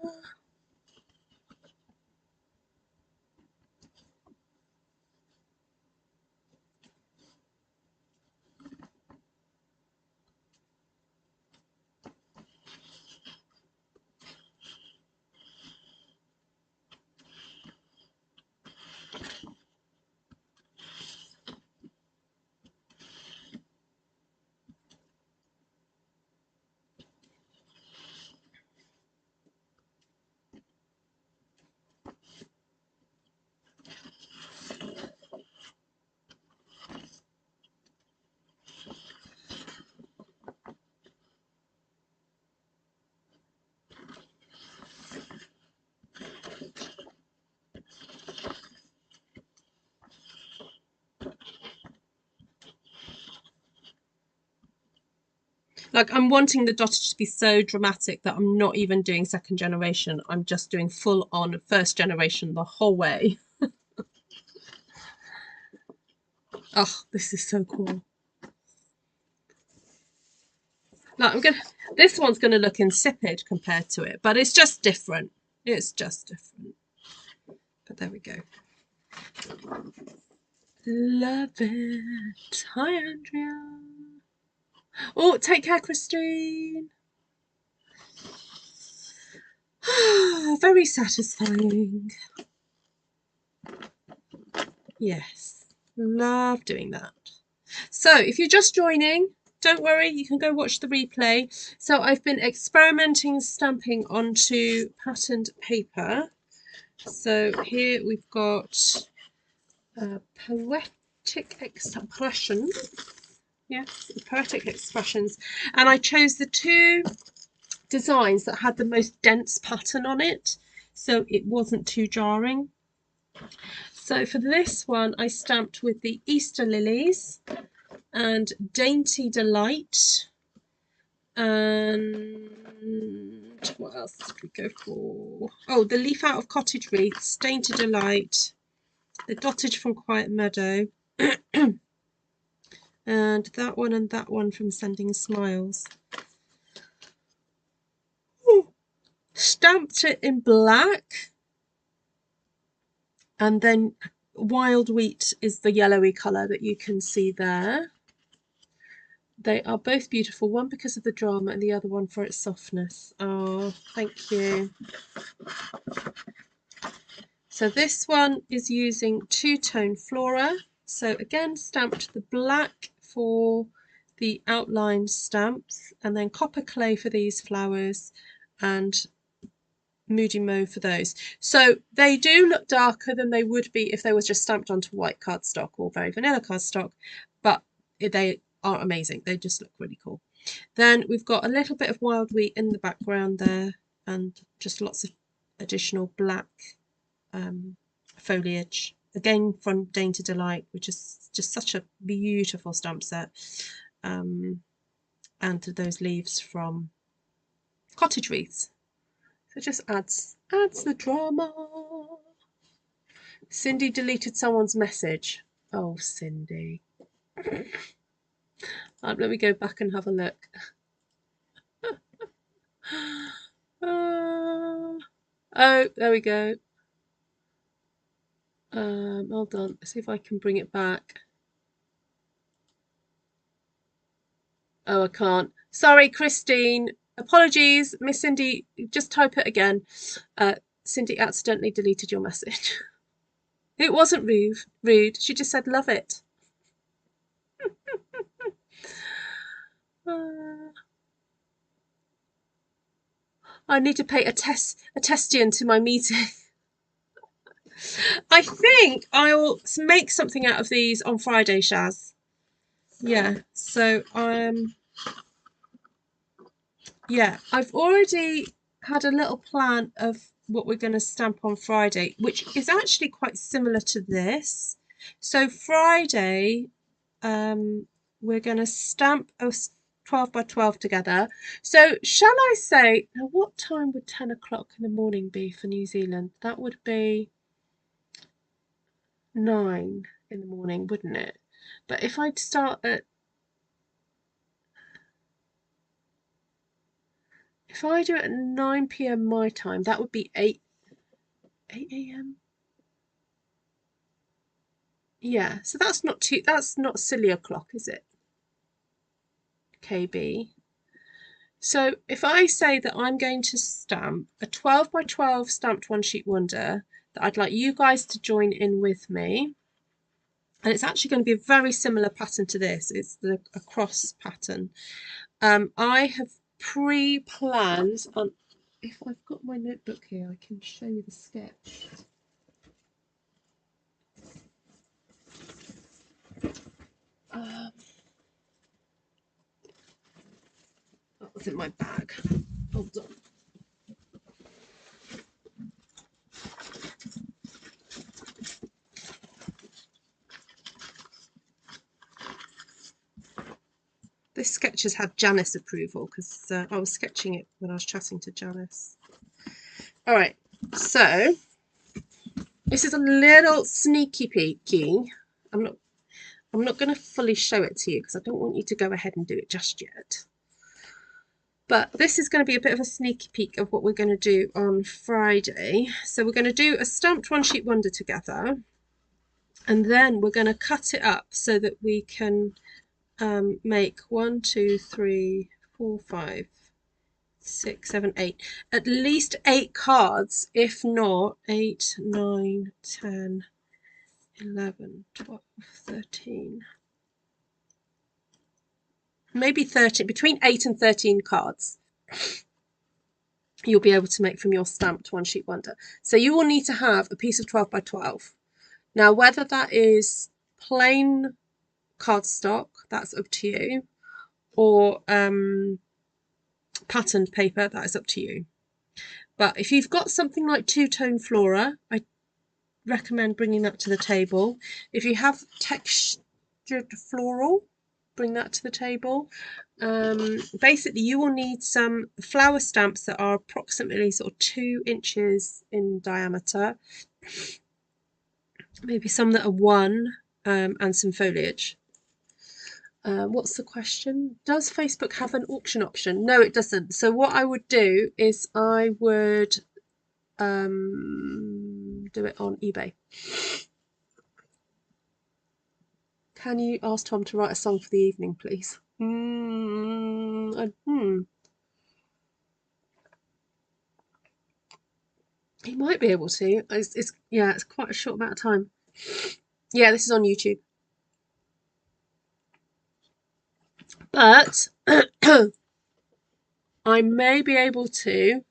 Like, I'm wanting the dottage to be so dramatic that I'm not even doing second generation. I'm just doing full on first generation the whole way. Oh, this is so cool. Like, this one's gonna look insipid compared to it, but it's just different. It's just different. But there we go. Love it. Hi, Andrea. Oh, take care, Christine. Very satisfying. Yes, love doing that. So if you're just joining, don't worry, you can go watch the replay. So I've been experimenting stamping onto patterned paper. So here we've got poetic expression. Yes, poetic expressions. And I chose the two designs that had the most dense pattern on it, so it wasn't too jarring. So for this one, I stamped with the Easter lilies and Dainty Delight, and what else did we go for? Oh, the Leaf Out of Cottage Wreaths, Dainty Delight, the Dottage from Quiet Meadow, and that one from Sending Smiles. Ooh. Stamped it in black, and then Wild Wheat is the yellowy colour that you can see there. They are both beautiful, one because of the drama and the other one for its softness. Oh, thank you. So this one is using two-tone flora. So again, stamped the black for the outline stamps, and then copper clay for these flowers, and Moody Mauve for those. So they do look darker than they would be if they were just stamped onto white cardstock or very vanilla cardstock, but they are amazing. They just look really cool. Then we've got a little bit of Wild Wheat in the background there, and just lots of additional black foliage, again from Dainty Delight, which is just such a beautiful stamp set, and those leaves from Cottage Wreaths. So it just adds the drama. Cindy deleted someone's message. Oh, Cindy. Let me go back and have a look. Oh, there we go. Hold on. Let's see if I can bring it back. Oh, I can't. Sorry, Christine. Apologies, Miss Cindy. Just type it again. Cindy accidentally deleted your message. It wasn't rude. She just said love it. I need to pay a testian to my meeting. I think I'll make something out of these on Friday, Shaz. Yeah, so yeah, I've already had a little plan of what we're going to stamp on Friday, which is actually quite similar to this. So Friday, we're going to stamp a 12 by 12 together. So shall I say, now what time would 10 o'clock in the morning be for New Zealand? That would be 9 in the morning, wouldn't it? But if I'd start at, if I do it at 9 p.m. my time, that would be 8 a.m. Yeah, so that's not silly o'clock, is it? KB. So if I say that I'm going to stamp a 12 by 12 stamped one sheet wonder, that I'd like you guys to join in with me, and it's actually going to be a very similar pattern to this. It's a cross pattern. I have pre-planned on, if I've got my notebook here, I can show you the sketch. That was in my bag. Hold on. this sketch has had Janice approval because I was sketching it when I was chatting to Janice. All right, so this is a little sneaky peeky. I'm not going to fully show it to you because I don't want you to go ahead and do it just yet. But this is going to be a bit of a sneaky peek of what we're going to do on Friday. So we're going to do a stamped one sheet wonder together, and then we're going to cut it up so that we can make 1, 2, 3, 4, 5, 6, 7, 8, at least 8 cards, if not 8, 9, 10, 11, 12, 13, maybe 13, between 8 and 13 cards you'll be able to make from your stamped one sheet wonder. So you will need to have a piece of 12 by 12. Now whether that is plain cardstock, that's up to you, or patterned paper, that is up to you. But if you've got something like two-tone flora, I recommend bringing that to the table. If you have textured floral, bring that to the table. Basically you will need some flower stamps that are approximately sort of 2 inches in diameter, maybe some that are 1, and some foliage. What's the question? Does Facebook have an auction option? No, it doesn't. So what I would do is I would do it on eBay. Can you ask Tom to write a song for the evening, please? He might be able to. It's quite a short amount of time. Yeah, this is on YouTube. But I may be able to.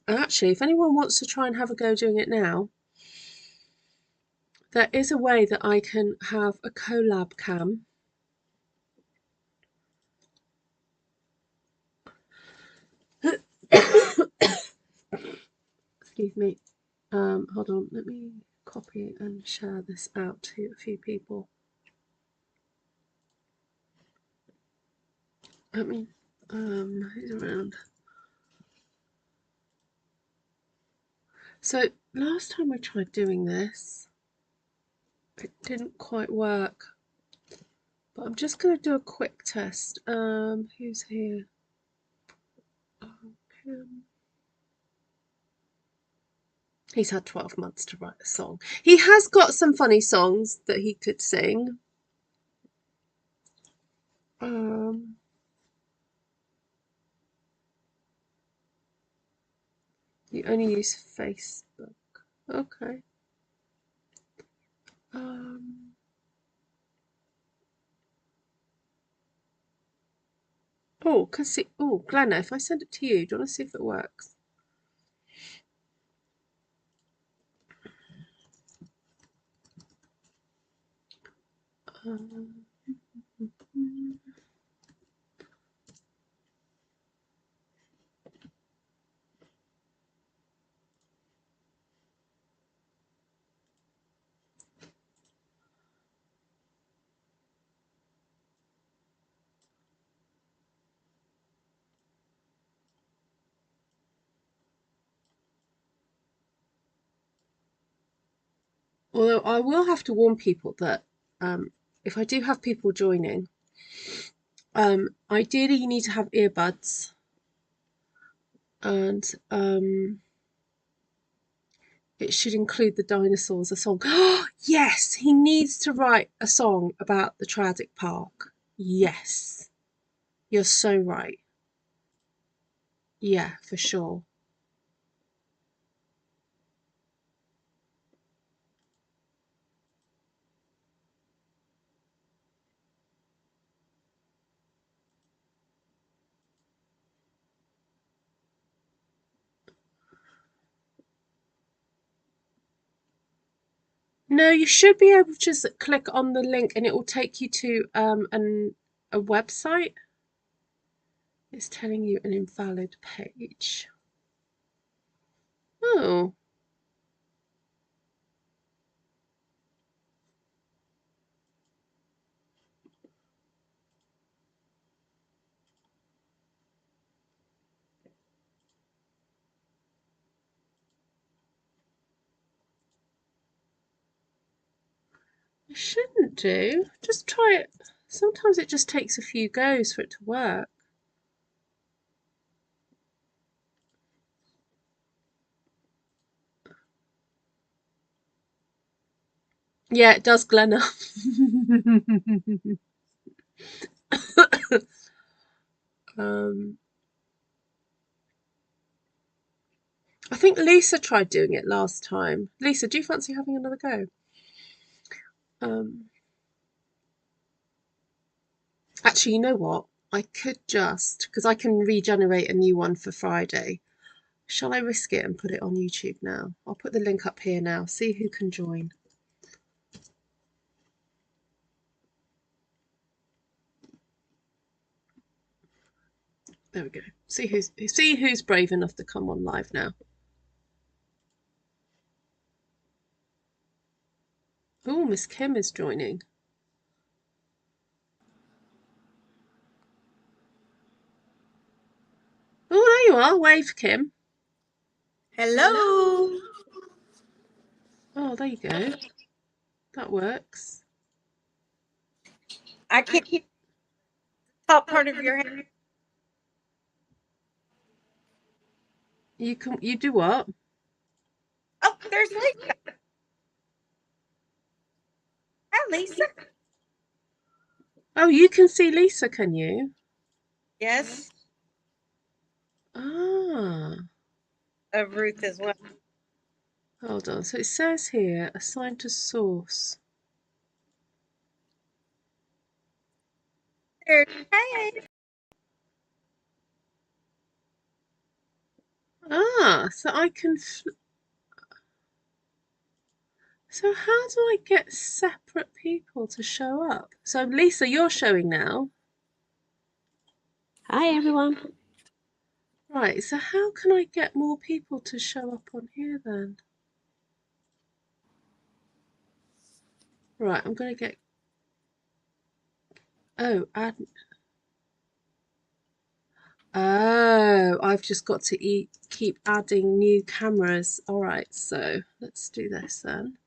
Actually, if anyone wants to try and have a go doing it now, there is a way that I can have a collab cam. Excuse me. Hold on, let me copy and share this out to a few people. Let me who's around? So last time we tried doing this, it didn't quite work. But I'm just going to do a quick test. Who's here? He's had 12 months to write a song. He has got some funny songs that he could sing. You only use Facebook. Okay. Oh, Glenna, if I send it to you, do you want to see if it works? Although I will have to warn people that if I do have people joining, ideally you need to have earbuds, and it should include the dinosaurs, a song. Yes, he needs to write a song about the Tradic Park. Yes, you're so right. Yeah, for sure. No, you should be able to just click on the link and it will take you to a website. It's telling you an invalid page. Oh. It shouldn't do. Just try it. Sometimes it just takes a few goes for it to work. Yeah, it does, Glenna. I think Lisa tried doing it last time. Lisa, do you fancy having another go? Actually, you know what? I could just, because I can regenerate a new one for Friday. Shall I risk it and put it on YouTube now? I'll put the link up here now. See who can join. There we go. See who's brave enough to come on live now. Oh, Miss Kim is joining. Oh, there you are. Wave, Kim. Hello. Oh, there you go. That works. I can't keep the top part of your head. You can. You do what? Oh, there's Lisa. Hi, Lisa. Oh, you can see Lisa, can you? Yes. Ah. Of Ruth as well. Hold on. So it says here, assigned to source. There. Hey. Ah, so I can. So how do I get separate people to show up? So Lisa, you're showing now. Hi, everyone. Right, so how can I get more people to show up on here then? Right, I'm going to get... Oh, add... Oh, I've just got to keep adding new cameras. All right, so let's do this then.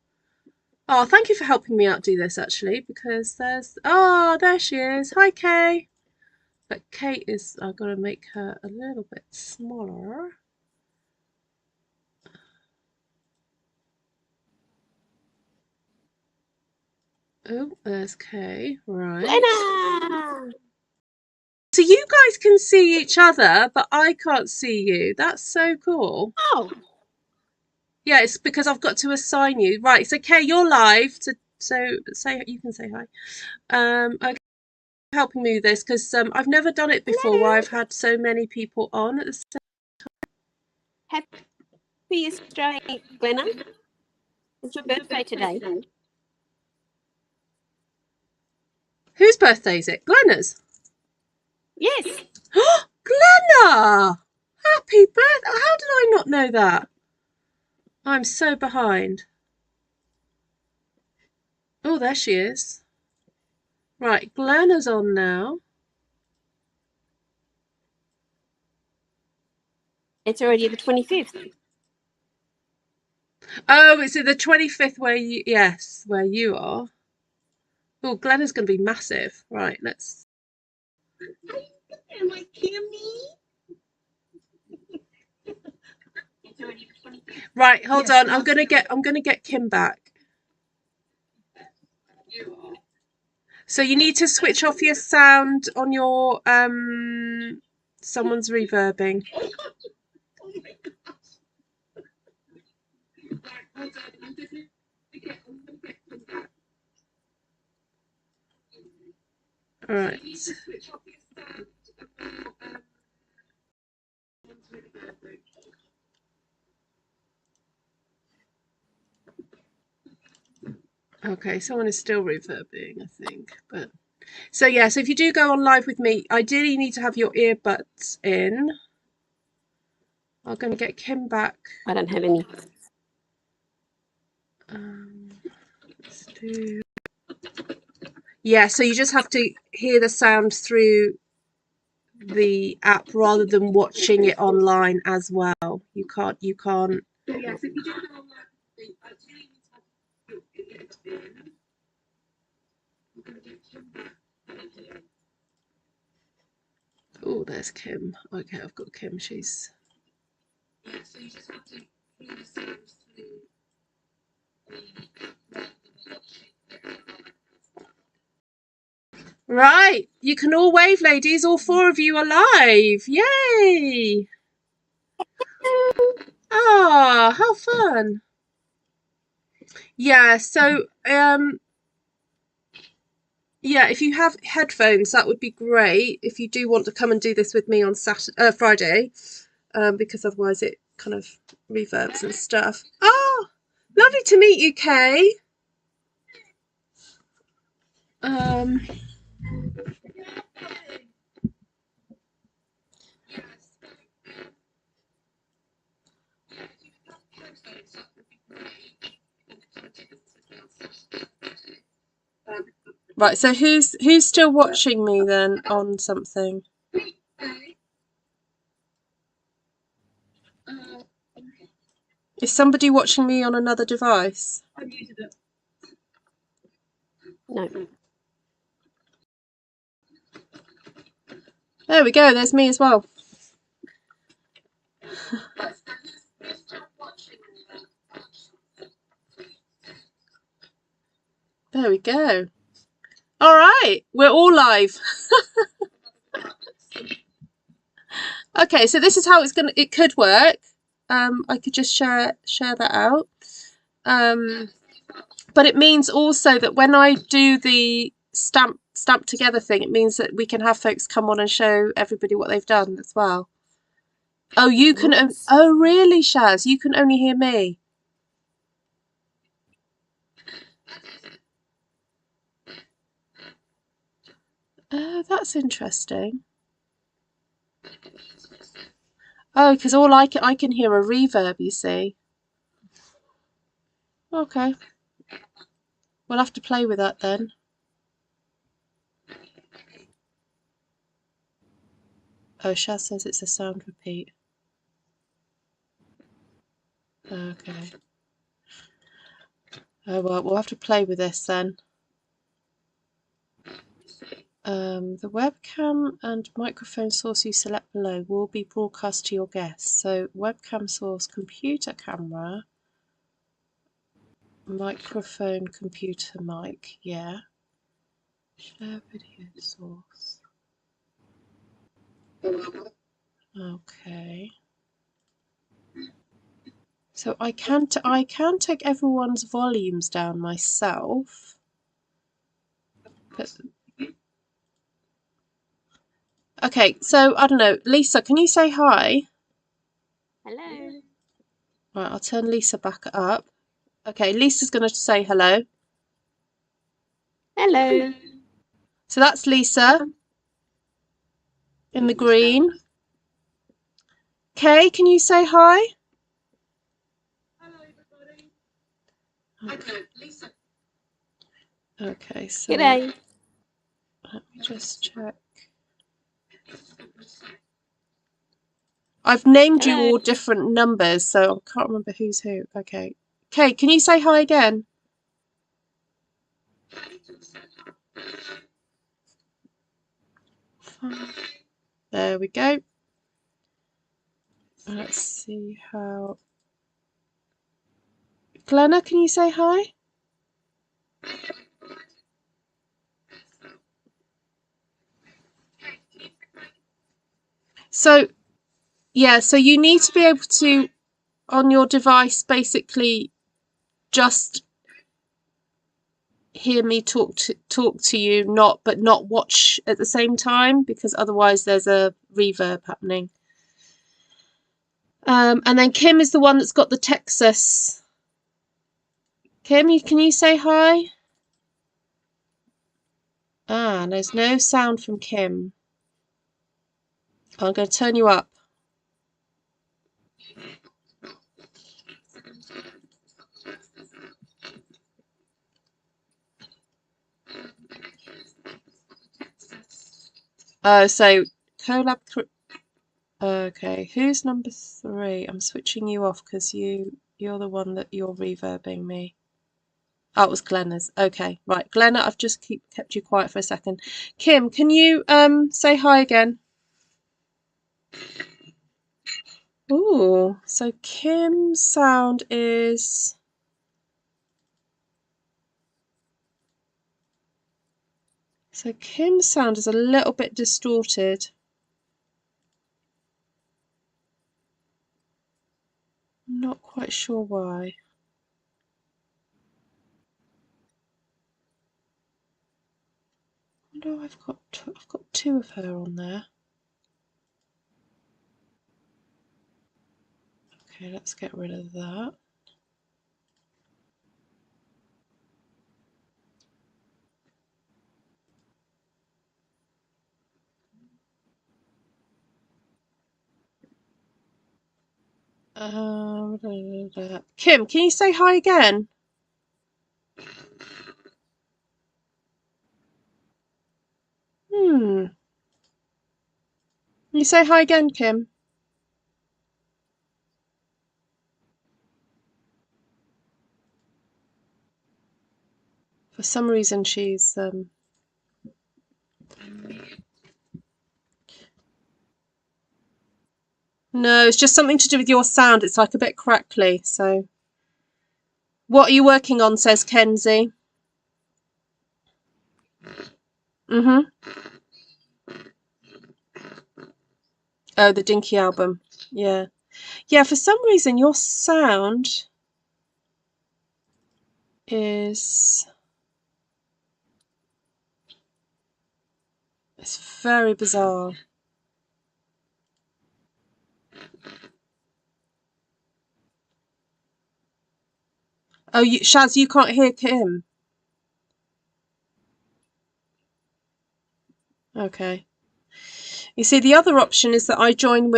Oh, thank you for helping me out do this, actually, because there's... Oh, there she is. Hi, Kay. But Kate is... I've got to make her a little bit smaller. Oh, there's Kay. Right. Lena! So you guys can see each other, but I can't see you. That's so cool. Oh. Yeah, it's because I've got to assign you. Right, so Kay, you're live. So you can say hi. Okay, helping me with this because I've never done it before where I've had so many people on at the same Happy Australia, Glenna. It's your birthday today. Whose birthday is it? Glenna's. Yes. Glenna! Happy birthday! How did I not know that? I'm so behind. Oh, there she is. Right, Glenna's on now. It's already the 25th. Oh, it's in the 25th where you... Yes, where you are. Oh, Glenna's going to be massive. Right, let's... Am I Kimmy? Right, hold on. I'm gonna get Kim back. So you need to switch off your sound on your someone's reverbing. All right. Okay, someone is still reverbing, I think. But so yeah, so if you do go on live with me, ideally you need to have your earbuds in. I'm gonna get Kim back. I don't have any. Let's do... Yeah, so you just have to hear the sound through the app rather than watching it online as well. You can't. Yes, if you do go online, Oh, there's Kim. Okay, I've got Kim. She's... Right, you can all wave, ladies. All 4 of you are live. Yay! Ah, how fun. Yeah, so yeah, if you have headphones, that would be great. If you do want to come and do this with me on Friday, because otherwise it kind of reverbs and stuff. Oh, lovely to meet you, Kay. Right, so who's still watching me then on something? Is somebody watching me on another device? No. There we go, there's me as well. There we go. All right, we're all live. Okay, so this is how it could work. I could just share that out. But it means also that when I do the stamp together thing, it means that we can have folks come on and show everybody what they've done as well. Oh, you can. Oh, really, Shaz? You can only hear me. Oh, that's interesting. Oh, because all I can hear a reverb, you see. Okay. We'll have to play with that then. Oh, Shaz says it's a sound repeat. Okay. Oh, well, we'll have to play with this then. The webcam and microphone source you select below will be broadcast to your guests. So webcam source, computer camera, microphone, computer mic, yeah. Share video source. Okay. So I can take everyone's volumes down myself. But okay, so I don't know, Lisa, can you say hi? Hello. Right, I'll turn Lisa back up. Okay, Lisa's going to say hello. Hello. So that's Lisa in the green. Kay, can you say hi? Hello, everybody. Okay, Lisa. Okay, so G'day. let me just check. I've named you Hello. all different numbers, so I can't remember who's who. Okay. Kay, can you say hi again? There we go. Let's see how... Glenna, can you say hi? So, yeah, so you need to be able to, on your device, basically just hear me talk to you, but not watch at the same time, because otherwise there's a reverb happening. And then Kim is the one that's got the Texas. Kim, can you say hi? Ah, there's no sound from Kim. I'm going to turn you up. So collab. Okay, who's number 3? I'm switching you off because you're the one that you're reverbing me. Oh, it was Glenna's. Okay, right. Glenna, I've just kept you quiet for a second. Kim, can you say hi again? Ooh, so Kim's sound is... So Kim's sound is a little bit distorted. I'm not quite sure why. No, I've got two of her on there. Okay, let's get rid of that. Kim, can you say hi again? Can you say hi again, Kim? For some reason she's No, it's just something to do with your sound. It's like a bit crackly. So, what are you working on? Says Kenzie. Oh, the Dinky album. Yeah. Yeah, for some reason your sound is... It's very bizarre. Oh, Shaz, you can't hear Kim. Okay. You see, the other option is that I join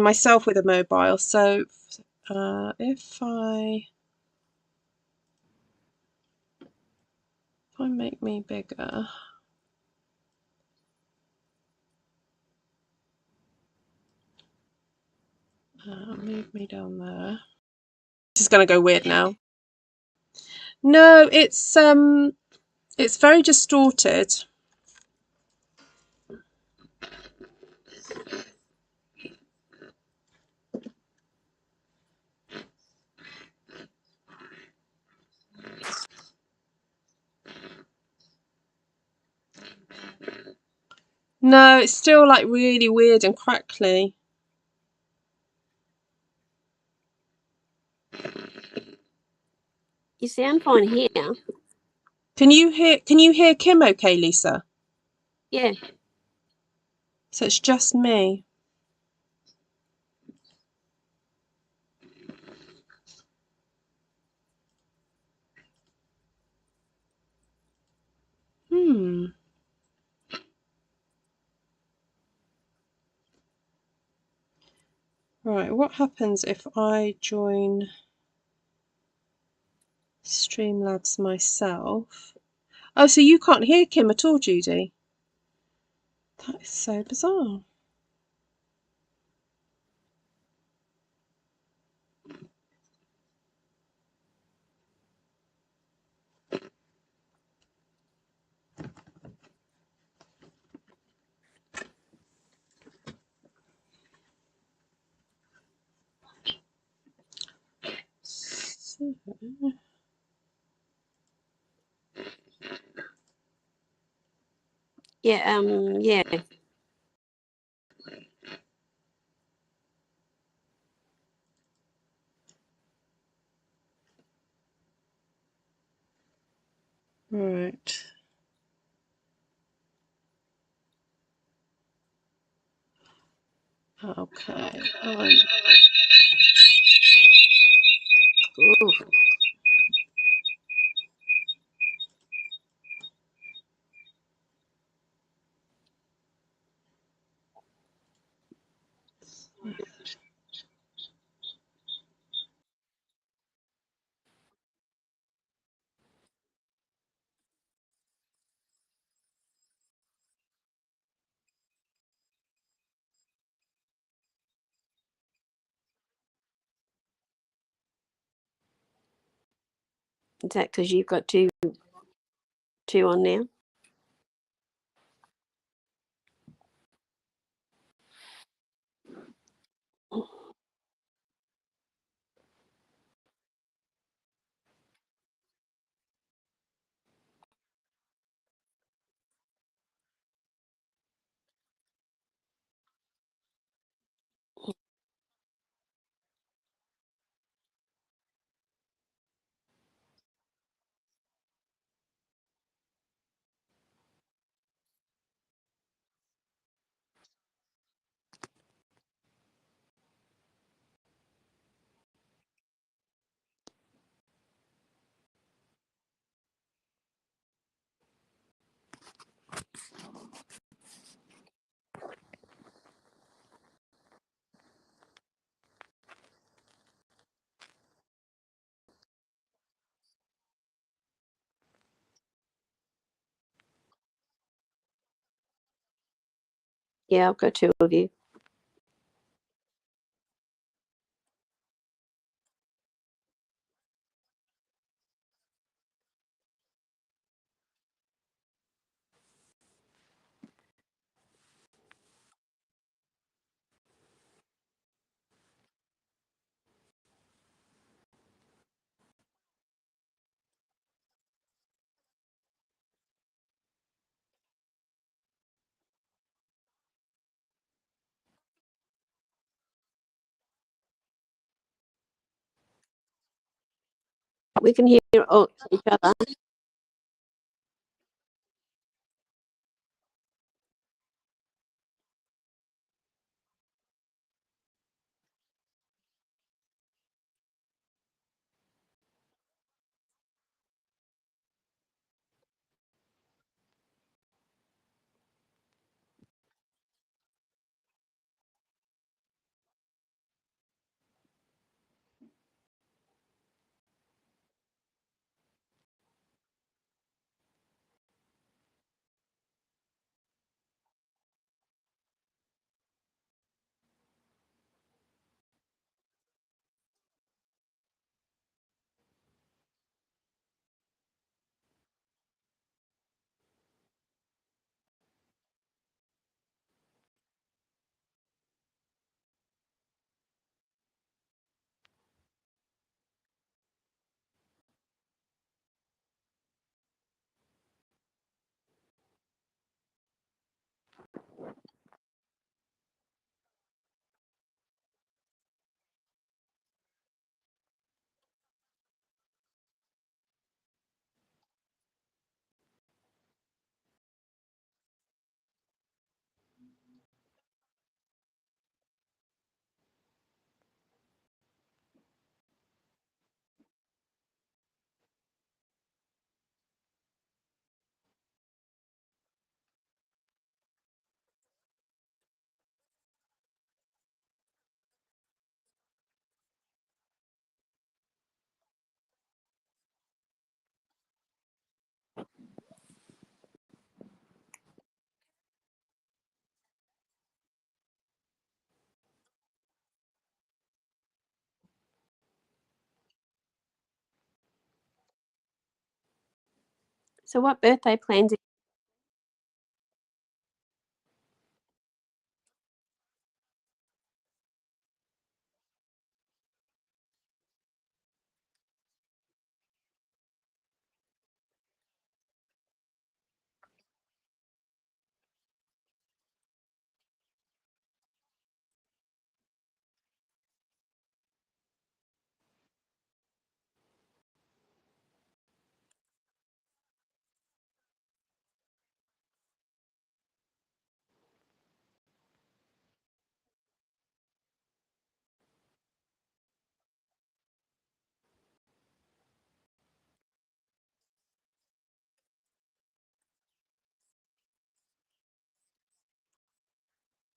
myself with a mobile. So if I make me bigger, move me down there. This is going to go weird now. No, it's very distorted. No, it's still like really weird and crackly. You sound fine here. Can you hear Kim okay, Lisa? Yeah. So it's just me. Right, what happens if I join Streamlabs myself? Oh, so you can't hear Kim at all, Judy? That is so bizarre. So, Yeah, yeah. right. Okay. Ooh. Is that because you've got two on now? Yeah, I've got two of you. We can hear each other. So what birthday plans?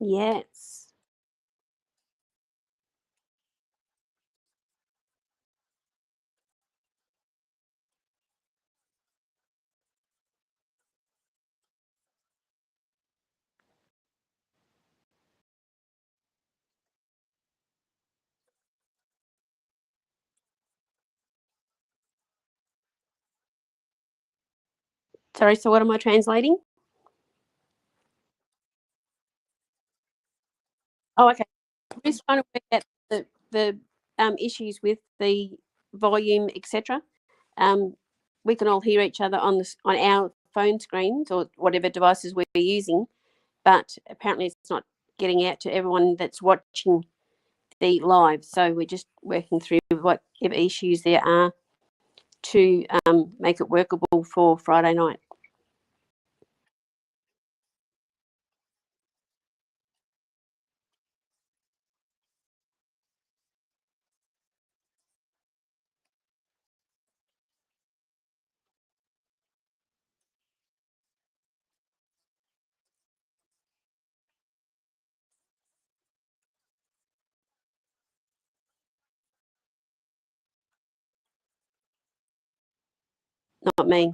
Yes. Sorry, so what am I translating? Oh, okay. I'm just trying to work out the issues with the volume, etc. We can all hear each other on our phone screens or whatever devices we're using, but apparently it's not getting out to everyone that's watching the live. So we're just working through whatever issues there are to make it workable for Friday night. Not me.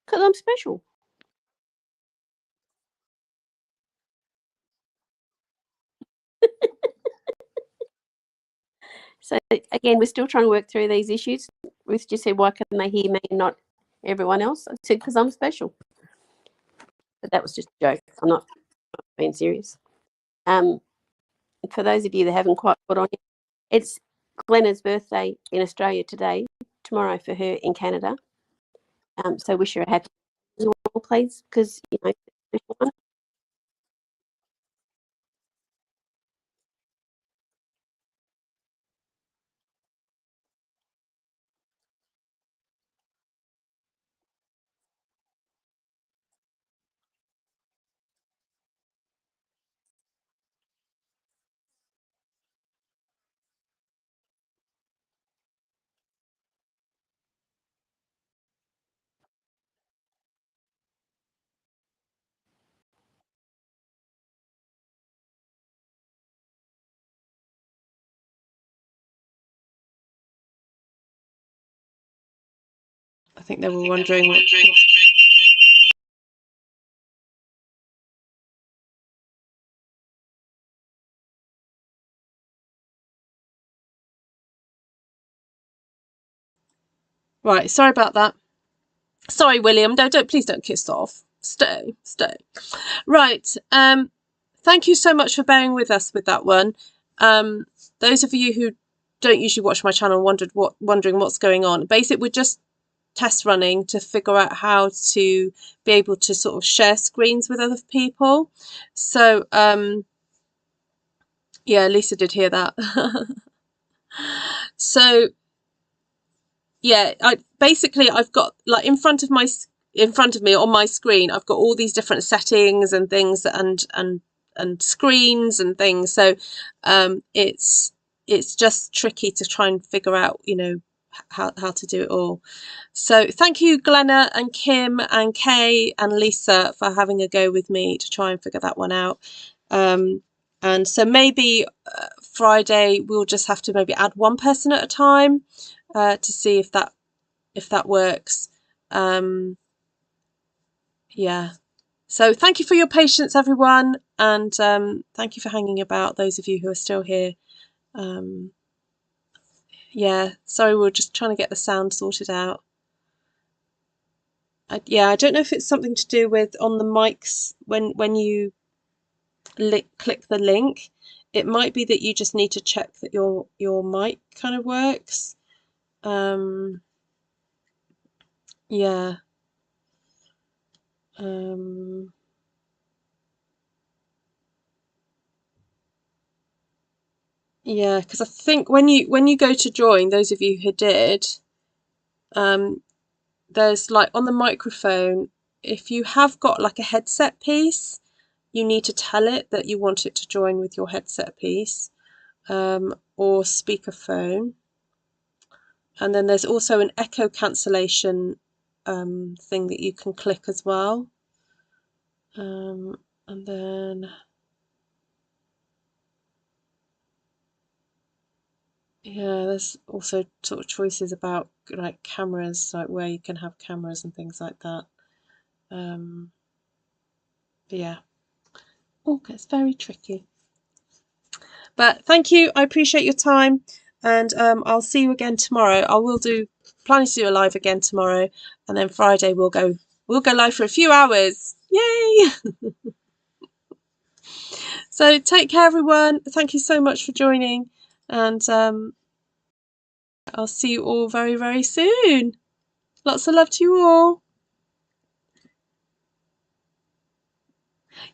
Because I'm special. So again, we're still trying to work through these issues. Ruth just said, why can they hear me and not everyone else? I said, because I'm special. But that was just a joke. I'm not being serious. For those of you that haven't quite put on yet, it's Glenna's birthday in Australia today, tomorrow for her in Canada. So wish her a happy as well, please, because, you know, special one. I think they were wondering what. Right, sorry about that. Sorry, William. No, please don't kiss off. Stay. Right. Thank you so much for bearing with us with that one. Those of you who don't usually watch my channel wondering what's going on. Basically, we're just test running to figure out how to be able to sort of share screens with other people. So, yeah, Lisa did hear that. So, yeah, I've got like in front of me on my screen, I've got all these different settings and things and screens and things. So it's just tricky to try and figure out, you know, how to do it all. So thank you, Glenna and Kim and Kay and Lisa, for having a go with me to try and figure that one out. And so maybe Friday we'll just have to maybe add one person at a time to see if that works. Yeah. So thank you for your patience, everyone, and thank you for hanging about. Those of you who are still here. Yeah. Sorry, we're just trying to get the sound sorted out. yeah, I don't know if it's something to do with on the mics when you click the link. It might be that you just need to check that your mic kind of works. Yeah. Yeah, because I think when you go to join, those of you who did, there's like on the microphone, if you have got like a headset piece, you need to tell it that you want it to join with your headset piece, or speakerphone. And then there's also an echo cancellation thing that you can click as well. And then yeah, there's also sort of choices about like cameras, like where you can have cameras and things like that. Yeah. Oh, it's very tricky. But thank you. I appreciate your time, and I'll see you again tomorrow. I will planning to do a live again tomorrow, and then Friday we'll go live for a few hours. Yay! So take care, everyone. Thank you so much for joining, and I'll see you all very, very soon. Lots of love to you all.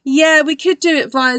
Yeah, we could do it via